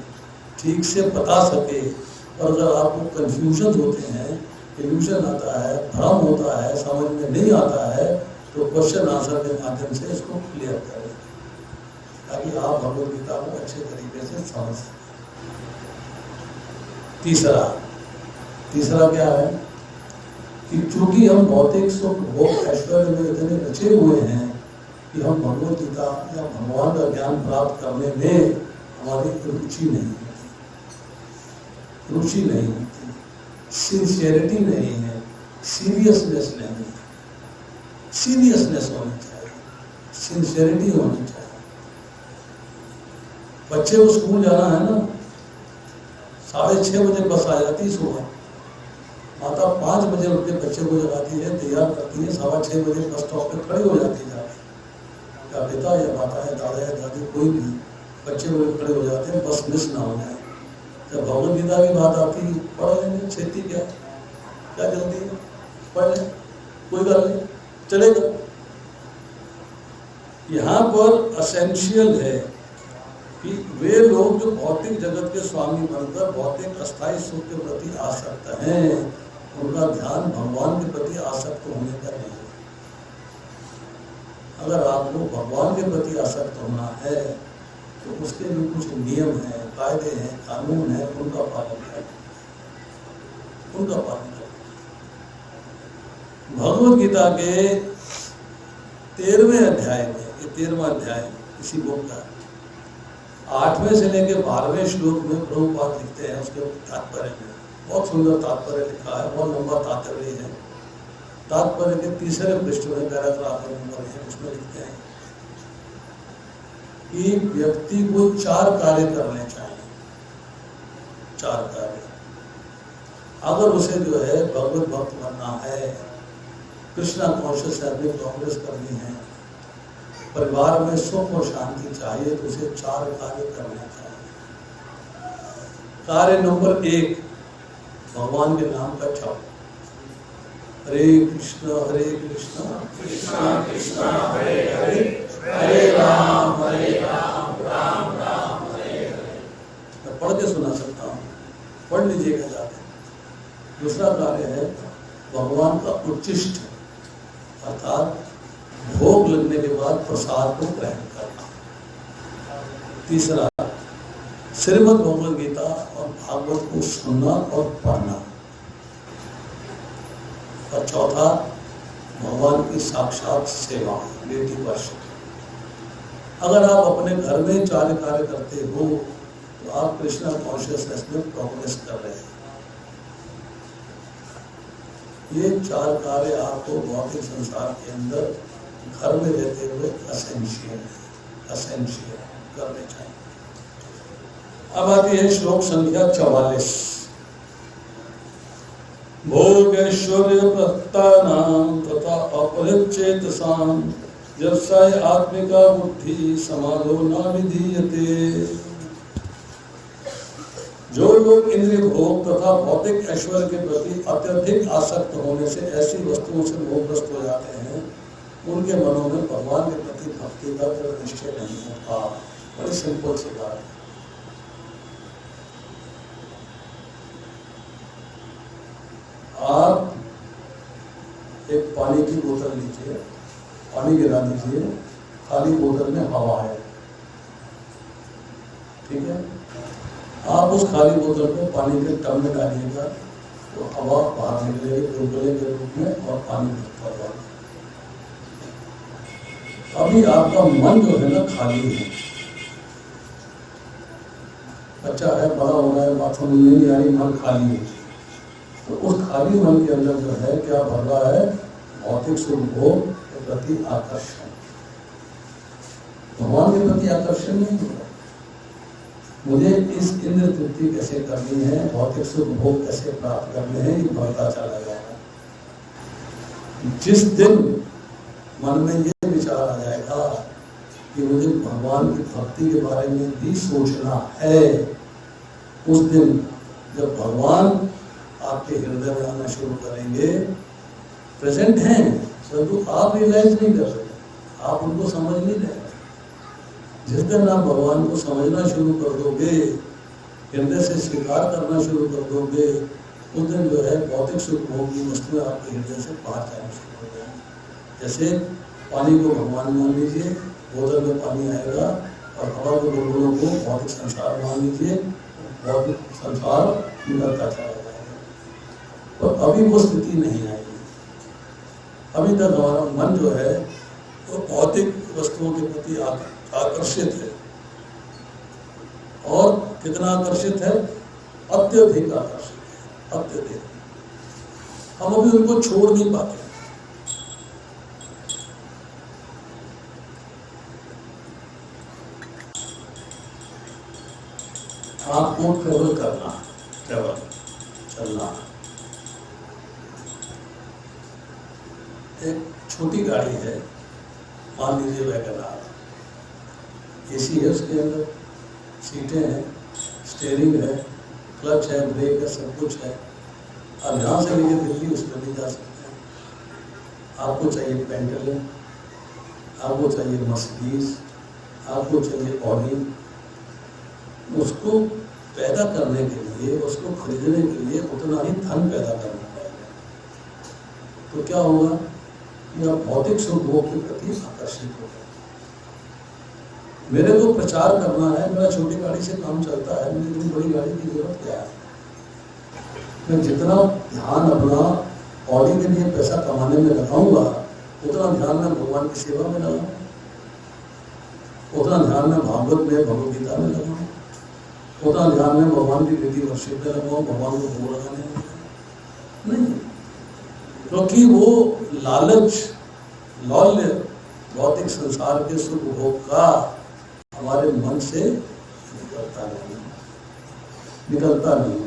ठीक से बता सके। और अगर आपको कंफ्यूजन होते हैं, इल्यूजन आता है, भ्रम होता है, समझ में नहीं आता है, तो क्वेश्चन आंसर के माध्यम से इसको क्लियर करें ताकि आप भगवद गीता को अच्छे तरीके से समझ सकें। तीसरा क्या है कि चूंकि हम भौतिक सुख भोग ऐश्वर्य में इतने रचे हुए हैं कि हम भगवद गीता या भगवान का ज्ञान प्राप्त करने में हमारी रुचि नहीं होती, सिंसियरिटी नहीं है, सीरियसनेस नहीं है। सीरियसनेस होनी चाहिए, सिंसियरिटी होनी चाहिए। बच्चे को स्कूल जाना है ना, 6:30 बजे बस आ जाती है सुबह, माता 5 बजे उठ के बच्चे को जगाती है, तैयार करती है, 6:15 बजे बस स्टॉप पे खड़ी हो जाती है। या पिता या माता या दादा या दादी कोई भी बच्चे को खड़े हो जाते हैं, बस मिस ना हो जाए। जब भगवद गीता की बात आती, पढ़ लेंगे, छेती क्या जल्दी है, पढ़ लें, कोई गल नहीं, चलेगा। यहाँ पर असेंशियल है कि वे लोग जो भौतिक जगत के स्वामी बनकर भौतिक अस्थायी सुख के प्रति आसक्त हैं, उनका ध्यान भगवान के प्रति आसक्त होने का नहीं है। अगर आपको भगवान के प्रति आसक्त होना है तो उसके भी कुछ नियम हैं, कायदे हैं, कानून हैं, उनका पालन करें, उनका पालन करें। भगवद गीता के 13वें अध्याय में, ये 13वां अध्याय इसी बुक का 8वें से लेकर 12वें श्लोक में प्रभुपाद लिखते हैं उसके तात्पर्य में। बहुत सुंदर तात्पर्य लिखा है, बहुत लंबा तात्पर्य है। तात्पर्य के 3रे पृष्ठ में पैराग्राफ नंबर है, उसमें लिखते हैं कि व्यक्ति को 4 कार्य करने चाहिए। 4 कार्य। अगर उसे जो है भगवत भक्त बनना है, कृष्णा कॉन्शियस अपनी प्रोग्रेस करनी है, परिवार में सुख और शांति चाहिए, तो उसे 4 कार्य करने चाहिए। कार्य नंबर 1, भगवान के नाम का जप। हरे कृष्णा कृष्णा कृष्णा हरे हरे, हरे राम राम राम हरे हरे। मैं पढ़ के सुना सकता हूँ, पढ़ लीजिएगा जाके। दूसरा कार्य है भगवान का उच्चिष्ट, अर्थात भोग लगने के बाद प्रसाद को ग्रहण करना। तीसरा श्रीमद् भगवद गीता और भागवत को सुनना और पढ़ना। और चौथा भगवान की साक्षात सेवा, डेटी वर्शिप। अगर आप अपने घर में 4 कार्य करते हो तो आप कृष्णा कॉन्शियसनेस में प्रोग्रेस कर रहे हैं। ये 4 कार्य आपको भौतिक संसार के अंदर घर में रहते हुए असेंशियल करने चाहिए। अब आती है श्लोक संख्या 44। भोगैश्वर्य प्रत्तानाम तथा अपरिचेतसाम व्यवसाय आत्मिका बुद्धि समाधो न विधीयते। जो लोग इंद्रिय भोग तथा भौतिक ऐश्वर्य के प्रति अत्यधिक आसक्त होने से ऐसी वस्तुओं से मोहग्रस्त हो जाते हैं, उनके मनों में भगवान के प्रति भक्ति का दृढ़ निश्चय नहीं होता। बड़ी सिंपल सी बात है। आप एक पानी की बोतल लीजिए, पानी गिरा दीजिए, खाली बोतल में हवा है, ठीक है। आप उस खाली बोतल को पानी के टब में डालिएगा तो हवा बाहर निकलेगी बुलबुले के रूप में और पानी गिरता जाएगा। अभी आपका मन जो है ना खाली है, बच्चा है, बड़ा हो रहा है, बाथरूम में नहीं आ रही, मन खाली है, तो उस खाली मन के अंदर जो है क्या भर रहा है? भौतिक सुख भोग के प्रति आकर्षण। भगवान के प्रति आकर्षण नहीं होगा। मुझे इस इंद्र तृप्ति कैसे करनी है, भौतिक सुख भोग कैसे प्राप्त करने हैं, ये बढ़ता चला जाएगा। जिस दिन मन में ये विचार आ जाएगा कि मुझे भगवान की भक्ति के बारे में भी सोचना है, उस दिन जब भगवान आपके हृदय में आना शुरू करेंगे, प्रेजेंट हैं, परंतु आप रियलाइज नहीं कर रहे, आप उनको समझ नहीं रहे। जिस दिन आप भगवान को समझना शुरू कर दोगे, हृदय से स्वीकार करना शुरू कर दोगे, उस दिन जो है भौतिक सुख भोग की वस्तुएं आपके हृदय से बाहर जाना शुरू हो जाएंगी। जैसे पानी को भगवान मान लीजिए, बोतल में पानी आएगा, और हवा के बुलबुलों को भौतिक संसार मान लीजिए, भौतिक संसार निकलता चला जाएगा। तो अभी वो स्थिति नहीं आएगी। अभी तक हमारा मन जो है वो भौतिक वस्तुओं के प्रति आकर्षित है, और कितना आकर्षित है? अत्यधिक आकर्षित है, अत्यधिक। हम अभी उनको छोड़ नहीं पाते। आपको ट्रेवल करना, ट्रेवल चलना, एक छोटी गाड़ी है, मान लीजिए वैगनआर, एसी है, उसके अंदर सीटें हैं, स्टीयरिंग है, क्लच है, ब्रेक है, सब कुछ है। आप यहाँ से लेके दिल्ली उसमें नहीं जा सकते हैं। आपको चाहिए पेंटेलिन, आपको चाहिए मर्सिडीज, आपको चाहिए ऑडी। उसको पैदा करने के लिए, उसको खरीदने के लिए उतना ही धन पैदा करना पड़ेगा। तो क्या होगा कि आप भौतिक सुख भोग के प्रति आकर्षित हो गए। मेरे को प्रचार करना है, मेरा छोटी गाड़ी से काम चलता है, मुझे इतनी बड़ी गाड़ी की जरूरत क्या है? मैं जितना ध्यान अपना ऑडी के लिए पैसा कमाने में लगाऊंगा, उतना ध्यान मैं भगवान की सेवा में लगाऊंगा, उतना ध्यान मैं भागवत में, भगवद गीता में लगाऊंगा, उतना ध्यान में भगवान की कृति वर्षिप में लगाऊं, भगवान को भोग लगाने में नहीं। क्योंकि वो लालच, लौल्य, भौतिक संसार के सुख भोग का हमारे मन से निकलता नहीं।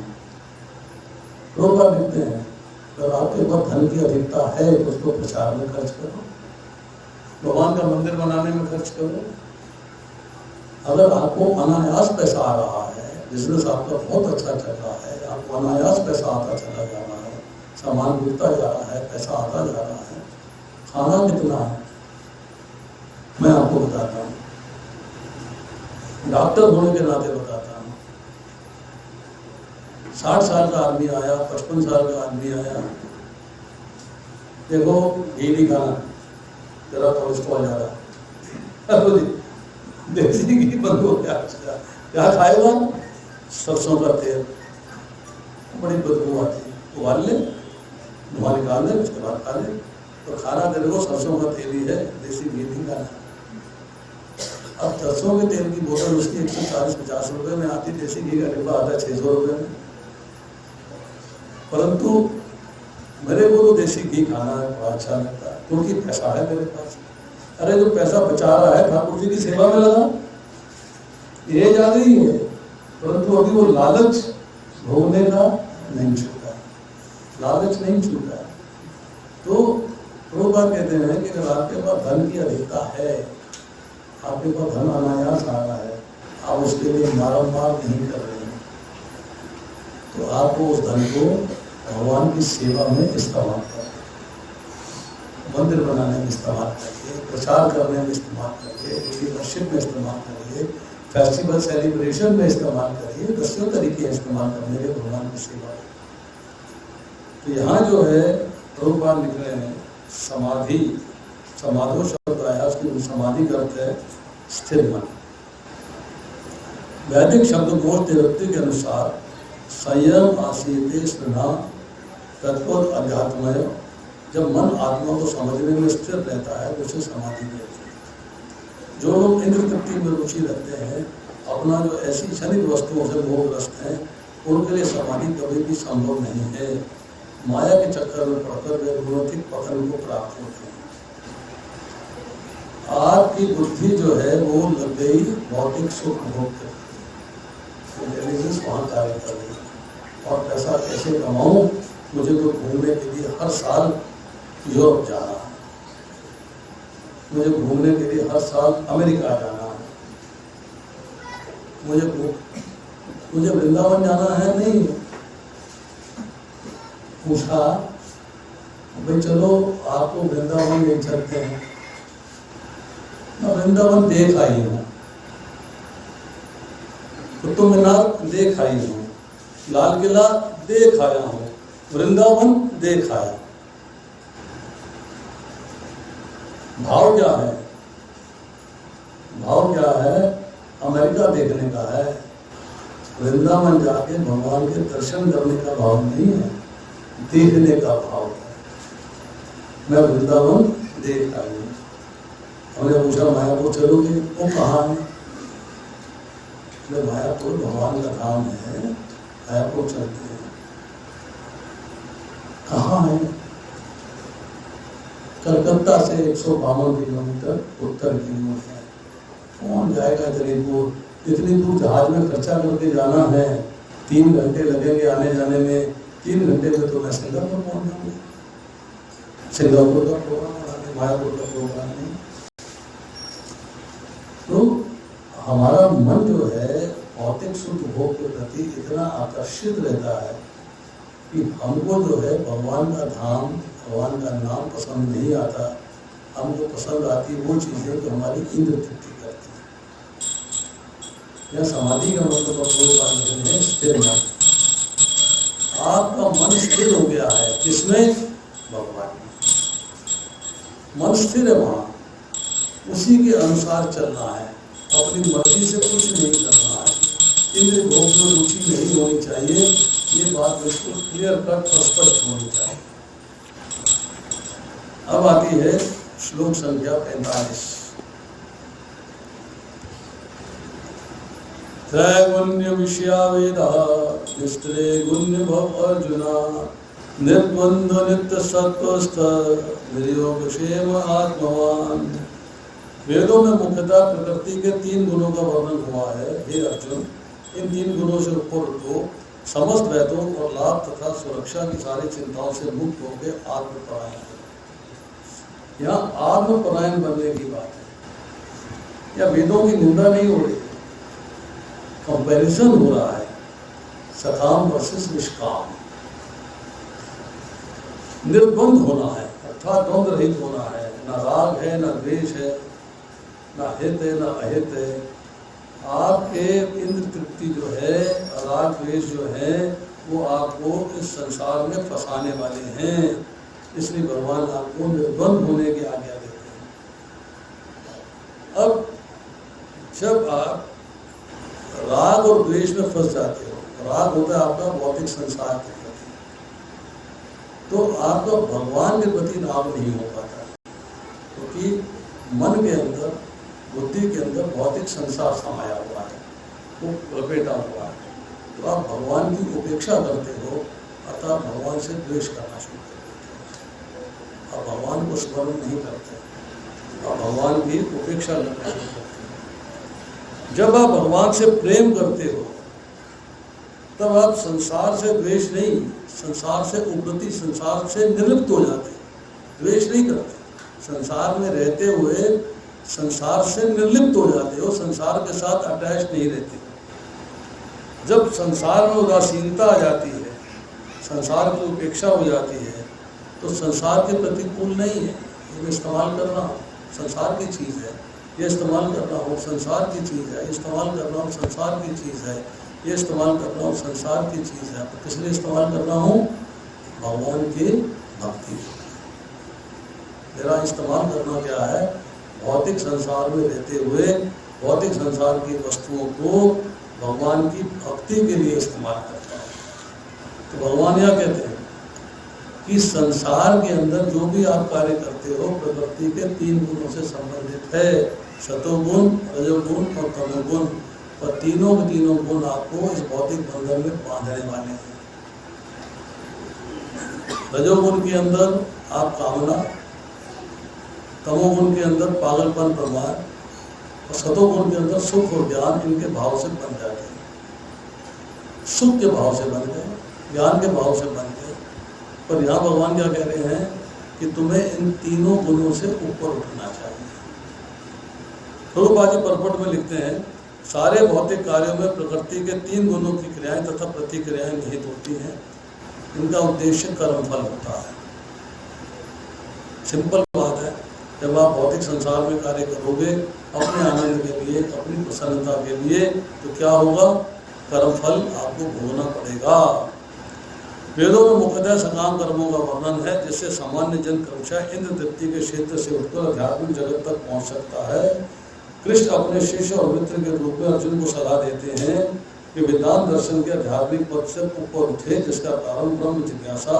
लोग लिखते हैं, अगर आपके पास धन की अधिकता है तो उसको प्रचार में खर्च करो, भगवान का मंदिर बनाने में खर्च करो। अगर आपको अनायास पैसा आ रहा है, बिजनेस आपका बहुत अच्छा चल रहा है, आपको अनायास पैसा आता चला जा रहा है, सामान बिकता जा रहा है, पैसा आता जा रहा है, खाना कितना है मैं आपको बताता हूँ, डॉक्टर होने के नाते बताता हूँ। 60 साल का आदमी आया, 55 साल का आदमी आया, देखो घी नहीं खाना, तेरा कोलेस्ट्रॉल जा रहा है, देसी घी बंद हो गया, क्या खाएगा? सरसों का तेल, बड़ी बदबू आती है, उबाल ले, धुआं निकाल ले, उसके बाद खा ले। तो खाना तेरे को सरसों का तेल ही है, देसी घी नहीं खाना। अब सरसों के तेल की बोतल उसकी 140-50 रुपए में आती, देसी घी का डिब्बा आता है 600 रुपए में। परंतु मेरे को तो देसी घी खाना बड़ा अच्छा लगता है, क्योंकि पैसा है मेरे पास। अरे जो पैसा बचा रहा है ठाकुर जी की सेवा में लगा, ये जा रही है, परंतु अभी वो लालच भोगने का नहीं छूटा। लालच नहीं छूटा। तो प्रभुपाद कहते हैं कि अगर आपके पास धन की अधिकता है, आपके पास धन अनायास आ रहा है, आप उसके लिए मारम्मार नहीं कर रहे हैं, तो आपको उस धन को भगवान की सेवा में इस्तेमाल करें, मंदिर बनाने में इस्तेमाल करिए, प्रचार करने में इस्तेमाल करिए, लीडरशिप में इस्तेमाल करिए, फेस्टिवल सेलिब्रेशन में इस्तेमाल करिए, दसियों तरीके इस्तेमाल करने के भगवान की सेवा। तो यहाँ जो है प्रभुपाद लिख रहे हैं समाधि, समाधो शब्द आया, उसकी समाधि का अर्थ है स्थिर मन। वैदिक शब्दकोश देवोक्ति के अनुसार संयम आसीते स्पृहा तत्पर अध्यात्मय, जब मन आत्मा को समझने में स्थिर रहता है तो उसे समाधि कहते हैं। जो लोग इंद्र तृप्ति में रुचि रखते हैं, अपना जो ऐसी क्षणिक वस्तुओं से मोहग्रस्त हैं, उनके लिए समाधि कभी भी संभव नहीं है। माया के चक्कर में पड़कर वे गुणोत्थिक पतन को प्राप्त होते हैं। आपकी बुद्धि जो है वो लग गई भौतिक सुख भोग करके, वहाँ कार्य कर रही है। और पैसा कैसे कमाऊं, मुझे तो घूमने के लिए हर साल यूरोप जाना है, मुझे घूमने के लिए हर साल अमेरिका जाना है, मुझे वृंदावन जाना है। नहीं पूछा भाई चलो आपको वृंदावन ले चलते हैं, मैं वृंदावन देख आई हूँ, कुतुब मीनार देख आई हूँ, लाल किला देख आया हूँ, वृंदावन देख आया। भाव क्या है? भाव क्या है? अमेरिका देखने का है, वृंदावन जाके भगवान के दर्शन करने का भाव नहीं है, देखने का भाव है। मैं वृंदावन देख आई हूँ। हमने पूछा मायापुर चलोगे? वो कहाँ है? मायापुर भगवान का धाम है, मायापुर चलते हैं। कहाँ है? कलकत्ता से 152 किलोमीटर उत्तर की ओर है। कौन जाएगा इतनी दूर? इतनी दूर जहाज में खर्चा करके जाना है, 3 घंटे लगेंगे आने जाने में। 3 घंटे में तो मैं सिंगापुर पहुंच जाऊंगा। सिंगापुर का प्रोग्राम बनाने, मायापुर का प्रोग्राम नहीं। तो हमारा मन जो है भौतिक सुख भोग के प्रति इतना आकर्षित रहता है कि हमको जो है भगवान का धाम, भगवान का नाम पसंद नहीं आता। हमको पसंद आती वो चीजें जो हमारी इंद्र तृप्ति करती है। यह समाधि का मतलब स्थिर मन। आपका मन स्थिर हो गया है, किसमें? भगवान में। मन स्थिर है, वहां उसी के अनुसार चलना है, अपनी मर्जी से कुछ नहीं करना है, इंद्र भोग में रुचि नहीं होनी चाहिए। ये बात बिल्कुल क्लियर कट और स्पष्ट होनी चाहिए। अब आती है श्लोक संख्या 45। त्रैगुण्य विषया वेदा निस्त्रे गुण्य भव अर्जुना निर्द्वंद नित्य सत्वस्थ निर्योग क्षेम आत्मवान। वेदों में मुख्यतः प्रकृति के 3 गुणों का वर्णन हुआ है। हे अर्जुन, इन 3 गुणों से ऊपर उठो, समस्त वैदों और लाभ तथा सुरक्षा की सारी चिंताओं से मुक्त होकर आत्मपरायण हो। यहाँ आत्मपरायण बनने की बात है। या वेदों की निंदा नहीं हो रही, कंपैरिजन हो रहा है, सकाम वर्सेस निष्काम। निर्द्वंद होना है, अर्थात द्वंद रहित होना है। न राग है, न द्वेष है, न हित है, न अहित है। आपके इंद्र तृप्ति जो है, राग द्वेष जो है, वो आपको इस संसार में फंसाने वाले हैं। इसलिए भगवान आपको निर्द्वंद होने की आज्ञा देते हैं। अब जब आप राग और द्वेष में फंस जाते हो, राग होता है आपका भौतिक संसार के प्रति, तो आपका भगवान के प्रति नाम नहीं हो पाता, क्योंकि मन के अंदर, बुद्धि के अंदर भौतिक संसार समाया हुआ है, वो लपेटा हुआ है। तो आप भगवान की उपेक्षा करते हो, अर्थात भगवान से द्वेष करना शुरू कर देते हो। आप भगवान को स्मरण नहीं करते, आप भगवान की उपेक्षा करना शुरू करते हो। जब आप भगवान से प्रेम करते हो, तब आप संसार से द्वेष नहीं, संसार से उपरति, संसार से निर्लिप्त हो जाते हैं, द्वेष नहीं करते। संसार में रहते हुए संसार से निर्लिप्त हो जाते हो, संसार के साथ अटैच नहीं रहते। जब संसार में उदासीनता आ जाती है, संसार की उपेक्षा हो जाती है, तो संसार के प्रतिकूल नहीं है, ये इस्तेमाल कर रहा हूँ, संसार की चीज़ है, ये इस्तेमाल कर रहा हूँ, संसार की चीज़ है, इस्तेमाल कर रहा हूँ, संसार की चीज़ है, ये इस्तेमाल कर रहा हूँ, संसार की चीज़ है। तो किस लिए इस्तेमाल कर रहा हूँ? भगवान की भक्ति। मेरा इस्तेमाल करना क्या है? भौतिक संसार में रहते हुए भौतिक संसार की वस्तुओं को भगवान की भक्ति के लिए इस्तेमाल करता है। तो भगवान यह कहते हैं कि संसार के अंदर जो भी आप कार्य करते हो प्रकृति के 3 गुणों से संबंधित है, सतोगुण, रजोगुण और तमोगुण, और तीनों के तीनों गुण आपको इस भौतिक बंधन में बांधने वाले हैं। रजोगुण के अंदर आप कामना, तमोगुण के अंदर पागलपन, प्रमाद, और सतोगुण के अंदर सुख और ज्ञान इनके भाव से बन जाते हैं। सुख के भाव से बन गए, ज्ञान के भाव से बन गए। पर यहाँ भगवान क्या कह रहे हैं कि तुम्हें इन तीनों गुणों से ऊपर उठना चाहिए। प्रभुपाद जी परपट में लिखते हैं, सारे भौतिक कार्यों में प्रकृति के 3 गुणों की क्रियाएं तथा प्रतिक्रियाएं निहित होती हैं। इनका उद्देश्य कर्मफल होता है। सिंपल बात है, जब आप भौतिक संसार में कार्य करोगे अपने आनंद के लिए, अपनी प्रसन्नता के लिए, तो क्या होगा? कर्मफल आपको भोगना पड़ेगा। वेदों में मुख्यतः सकाम कर्मों का वर्णन है, जिससे सामान्य जन क्रमशः इंद्र तृप्ति के क्षेत्र से उठकर आध्यात्मिक जगत तक पहुंच सकता है। कृष्ण अपने शिष्य और मित्र के रूप में अर्जुन को सलाह देते हैं कि वेदांत दर्शन के आध्यात्मिक पद से ऊपर उठे, जिसका प्रारंभ ब्रह्म जिज्ञासा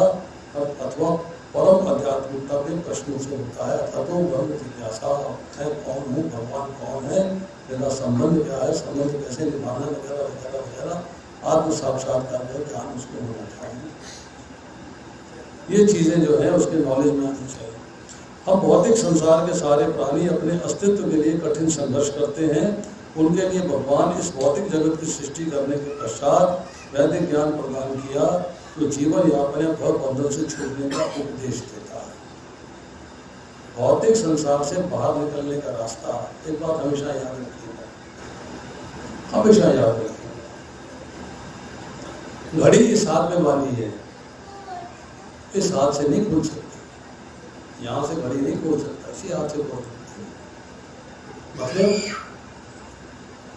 अथवा परम आध्यात्मिकता के प्रश्नों से होता है। अथवा तो ब्रह्म जिज्ञासा है, कौन हूँ, भगवान कौन है, मेरा संबंध क्या है, संबंध कैसे निभाना, वगैरह वगैरह वगैरह, आत्म साक्षात्कार का ज्ञान उसमें होना चाहिए। ये चीज़ें जो है उसके नॉलेज में आनी चाहिए। हम भौतिक संसार के सारे प्राणी अपने अस्तित्व के लिए कठिन संघर्ष करते हैं। उनके लिए भगवान इस भौतिक जगत की सृष्टि करने के पश्चात वैदिक ज्ञान प्रदान किया, जो जीवन यापन या भव बंधन से छूटने का उपदेश देता है। भौतिक संसार से बाहर निकलने का रास्ता, एक बात हमेशा याद रखिएगा, हमेशा याद रखिएगा, घड़ी इस हाथ में बांधी है, इस हाथ से नहीं खोल सकती, यहाँ से घड़ी नहीं खोल सकता, इसी हाथ से खोल सकते।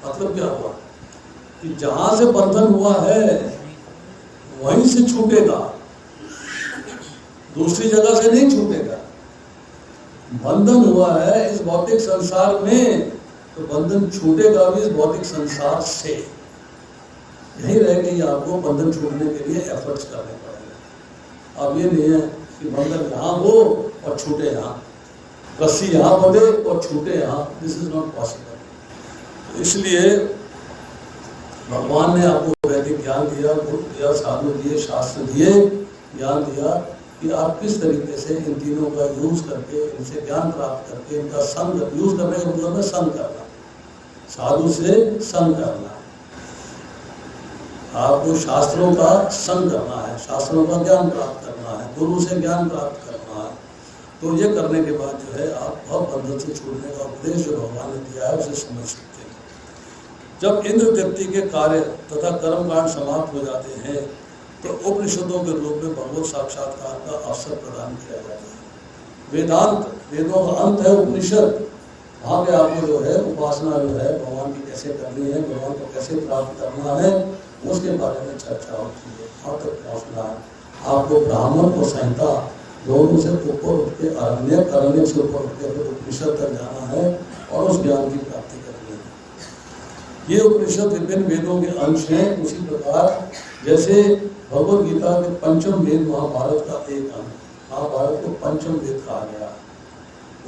मतलब क्या हुआ कि जहां से बंधन हुआ है वहीं से छूटेगा, दूसरी जगह से नहीं छूटेगा। बंधन हुआ है इस भौतिक संसार में, तो बंधन छूटेगा भी इस भौतिक संसार से। यही रह गई, आपको बंधन छूटने के लिए एफर्ट्स करने पड़ेंगे। अब ये नहीं है कि बंधन यहाँ हो और छूटे यहाँ, रस्सी यहाँ बंधे और छूटे यहाँ, दिस इज नॉट पॉसिबल। इसलिए भगवान ने आपको वैदिक ज्ञान दिया, गुरु दिया, साधु दिए, शास्त्र दिए, ज्ञान दिया कि आप किस तरीके से इन तीनों का यूज करके, इनसे ज्ञान प्राप्त करके, इनका संग, यूज करने का मतलब है संग करना, साधु से संग करना। आपको शास्त्रों का संग करना है, शास्त्रों का ज्ञान प्राप्त करना है, गुरु से ज्ञान प्राप्त करना है। तो ये करने के बाद जो है आप भव बंधन से छूटने का उपदेश जो भगवान ने दिया है उसे समझ सकते हैं। जब इंद्र तृप्ति के कार्य तथा कर्मकांड समाप्त हो जाते हैं तो उपनिषदों के रूप में भगवत साक्षात्कार का अवसर प्रदान किया जाता है। वेदांत, वेदों का अंत है उपनिषद, वहाँ पे आपको जो है उपासना जो है भगवान की कैसे करनी है, भगवान को कैसे प्राप्त करना है, उसके बारे में चर्चा होती है। वहाँ तक पहुँचना है आपको। ब्राह्मण और संहिता दोनों से ऊपर उठ के अरण्य से ऊपर उठ के उपनिषद तक जाना है और उस ज्ञान की प्राप्ति करनी है। ये उपनिषद विभिन्न वेदों के अंश हैं। उसी प्रकार जैसे भगवद गीता के पंचम वेद महाभारत का एक अंग, महाभारत को पंचम वेद कहा गया।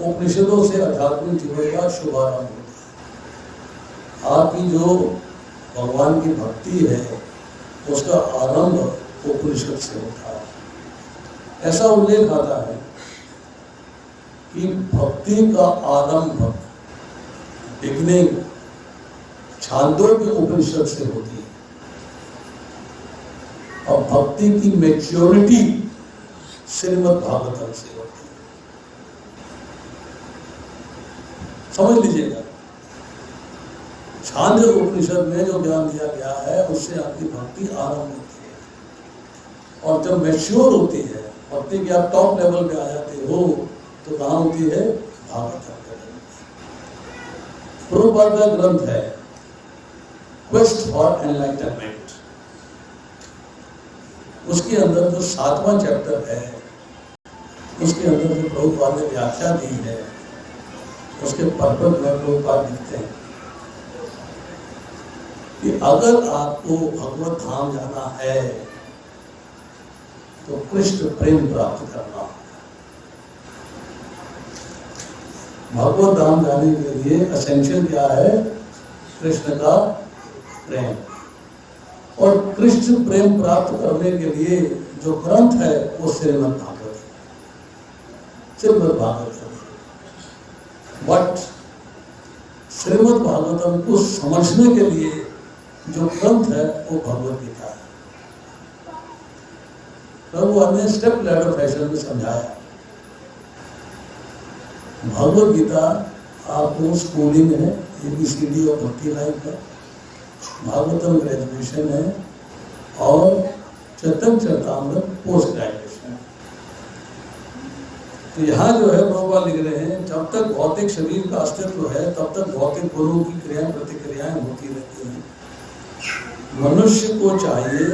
उपनिषदों से आध्यात्मिक जीवन का शुभारंभ होता है। आपकी जो भगवान की भक्ति है उसका आरंभ उपनिषद से होता है। ऐसा उल्लेख आता है कि भक्ति का आरंभ, बिगनिंग छांदोग्य उपनिषद से होती है। और भक्ति की मैच्योरिटी श्रीमद् भागवतम से होती है। समझ लीजिएगा, छांदोग्य उपनिषद में जो ज्ञान दिया गया है उससे आपकी भक्ति आरंभ होती है। और जब मैच्योर होती है भक्ति के, आप टॉप लेवल पे आ जाते हो, तो कहाँ होती है? भागवतम के लेवल। प्रभुपाद का ग्रंथ है क्वेस्ट फॉर एनलाइटनमेंट। उसके अंदर जो 7वां चैप्टर है, उसके अंदर जो प्रभुपाद ने व्याख्या दी है, उसके पर्पस में प्रभुपाद लिखते हैं कि अगर आपको भगवत धाम जाना है तो कृष्ण प्रेम प्राप्त करना होगा। भगवत धाम जाने के लिए एसेंशियल क्या है? कृष्ण का प्रेम। और कृष्ण प्रेम प्राप्त करने के लिए जो ग्रंथ है वो श्रीमद् भागवत है। श्रीमद् भागवतम। बट श्रीमद् भागवतम को समझने के लिए जो ग्रंथ है वो भगवत गीता है। प्रभुपाद ने स्टेप लैडर फैशन में समझाया। भगवत गीता आपको स्कूलिंग है, ABCD और भक्ति लाइफ है, भागवतम ग्रेजुएशन है, और चैतन्य चरितामृत पोस्ट ग्रेजुएशन है। तो यहाँ जो है प्रभुपाद लिख रहे हैं, जब तक भौतिक शरीर का अस्तित्व है तब तक भौतिक गुणों की क्रियाएं प्रतिक्रियाएं होती रहती हैं। मनुष्य को चाहिए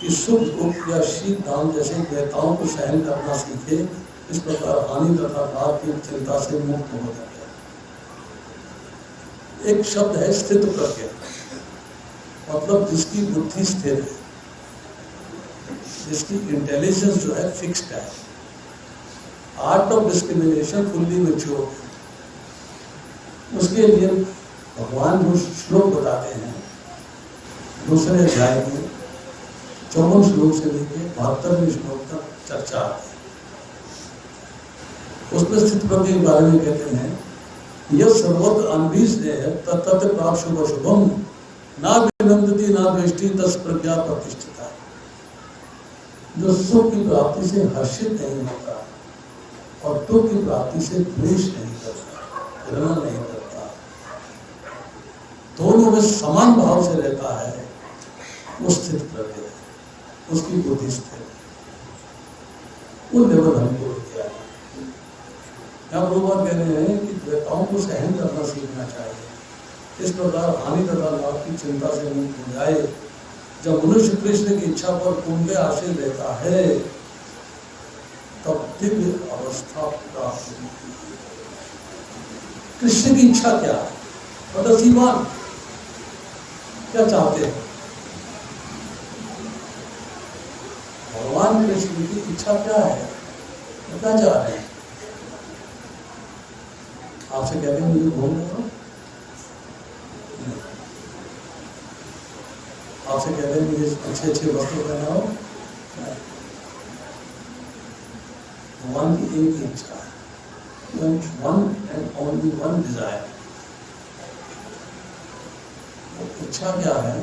कि सुख दुख या शीत दाम जैसे व्यथाओं को सहन करना सीखे। इस प्रकार हानि तथा लाभ की चिंता से मुक्त हो जाए। एक शब्द है स्थित प्रज्ञा, मतलब जिसकी बुद्धि स्थिर है, जिसकी इंटेलिजेंस जो है फिक्स्ड है, art of discrimination fully mature है। उसके लिए भगवान जो श्लोक बताते हैं दूसरे अध्याय में 54 श्लोक से लेकर 72वें श्लोक तक चर्चा आती है। उसमें स्थित प्रज्ञ के बारे में कहते हैं, यह सर्वत्र अनभिष है तत्त प्राप्त शुभ शुभम ना विनंदति ना दृष्टि तस् प्रज्ञा प्रतिष्ठिता। जो सुख की प्राप्ति से हर्षित नहीं होता और दुख की प्राप्ति से द्वेष नहीं करता, घृणा नहीं करता, दोनों में समान भाव से रहता है, वो स्थित प्रज्ञ है, उसकी बुद्धि स्थिर है। वो लेवल हमको दिया है। यहाँ प्रभुपाद कह रहे हैं कि द्वैताओं को सहन करना सीखना चाहिए। इस प्रकार हानि तथा लाभ की चिंता से मुक्त हो जाए। जब मनुष्य कृष्ण की इच्छा पर पूर्ण आश्रित रहता है तब दिव्य अवस्था प्राप्त होती है। कृष्ण की इच्छा क्या है? मतलब क्या चाहते हैं भगवान? कृष्ण की इच्छा क्या है? क्या चाह रहे हैं? आपसे कहते हैं मुझे भोग करो, आपसे कहते हैं मुझे अच्छे अच्छे वस्त्र पहनाओ। भगवान की एक ही इच्छा है, one and only one Dzire. इच्छा क्या है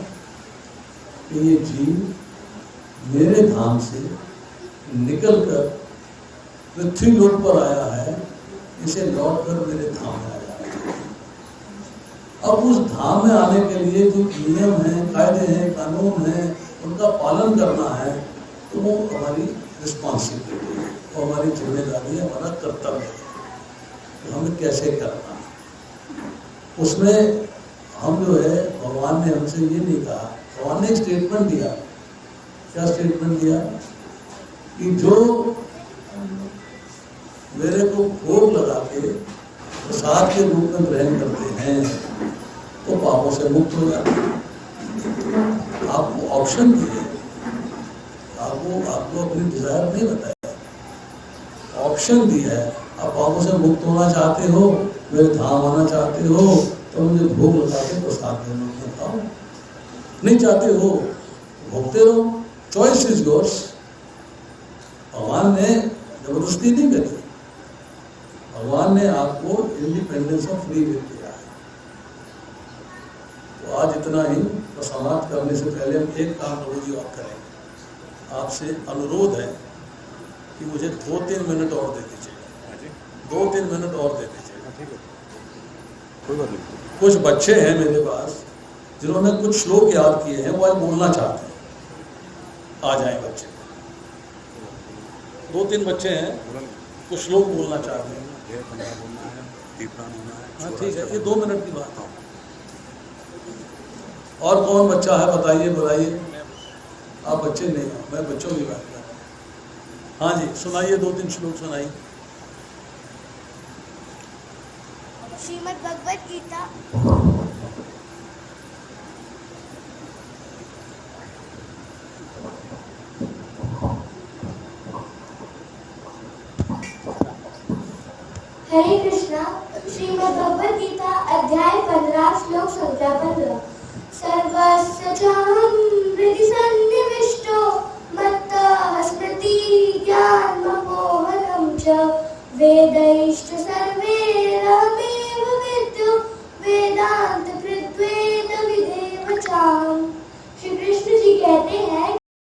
कि ये जीव मेरे धाम से निकलकर पृथ्वी लोक पर आया है, इसे लौटकर मेरे धाम में आ जाना। अब उस धाम में आने के लिए जो नियम हैं, कायदे हैं, कानून हैं, उनका पालन करना है, तो वो हमारी रिस्पॉन्सिबिलिटी है, वो हमारी जिम्मेदारी है, हमारा कर्तव्य है कि हमें कैसे करना है। उसमें हम जो है, भगवान ने हमसे ये नहीं कहा, भगवान ने एक स्टेटमेंट दिया। क्या स्टेटमेंट दिया? कि जो मेरे को भोग लगा के प्रसाद के रूप में ग्रहण करते हैं तो पापों से मुक्त हो जाते हैं। आपको ऑप्शन दिए, आपको अपनी डिजायर नहीं बताया, ऑप्शन दिया है। आप पापों से मुक्त होना चाहते हो, मेरे धाम आना चाहते हो, तो मुझे भोग लगा के प्रसाद के रूप में खाओ। नहीं चाहते हो, भोगते रहो, चॉइस इज योर्स। भगवान ने जबरदस्ती नहीं करी, भगवान ने आपको इंडिपेंडेंस ऑफ फ्री विल दिया है। तो आज इतना ही, तो समाप्त करने से पहले हम एक काम प्रभु जी और करेंगे। आपसे अनुरोध है कि मुझे 2-3 मिनट और दे दीजिए, 2-3 मिनट और दे दीजिए।
कोई बात नहीं।
कुछ बच्चे हैं मेरे पास जिन्होंने कुछ श्लोक याद किए हैं, वो आज बोलना चाहते हैं, आ जाएं बच्चे। 2-3 बच्चे हैं, कुछ श्लोक बोलना चाहते हैं। हाँ ठीक है, ये 2 मिनट की बात है। और कौन बच्चा है बताइए, बुलाइए। आप बच्चे नहीं हो, मैं बच्चों की बात कर रहा हूँ। हाँ जी, सुनाइए, 2-3 श्लोक सुनाइए।
श्रीमद् भगवद गीता हरे कृष्णा। श्रीमद् भगवद गीता अध्याय 15 श्लोक संख्या 15। सर्वस्य चाहं हृदि सन्निविष्टो मत्तः स्मृति ज्ञानमपोहनं च वेदैश्च सर्वैरहमेव विद्यो वेदांत कृद्वेद विदेव चाहम्। श्री कृष्ण जी कहते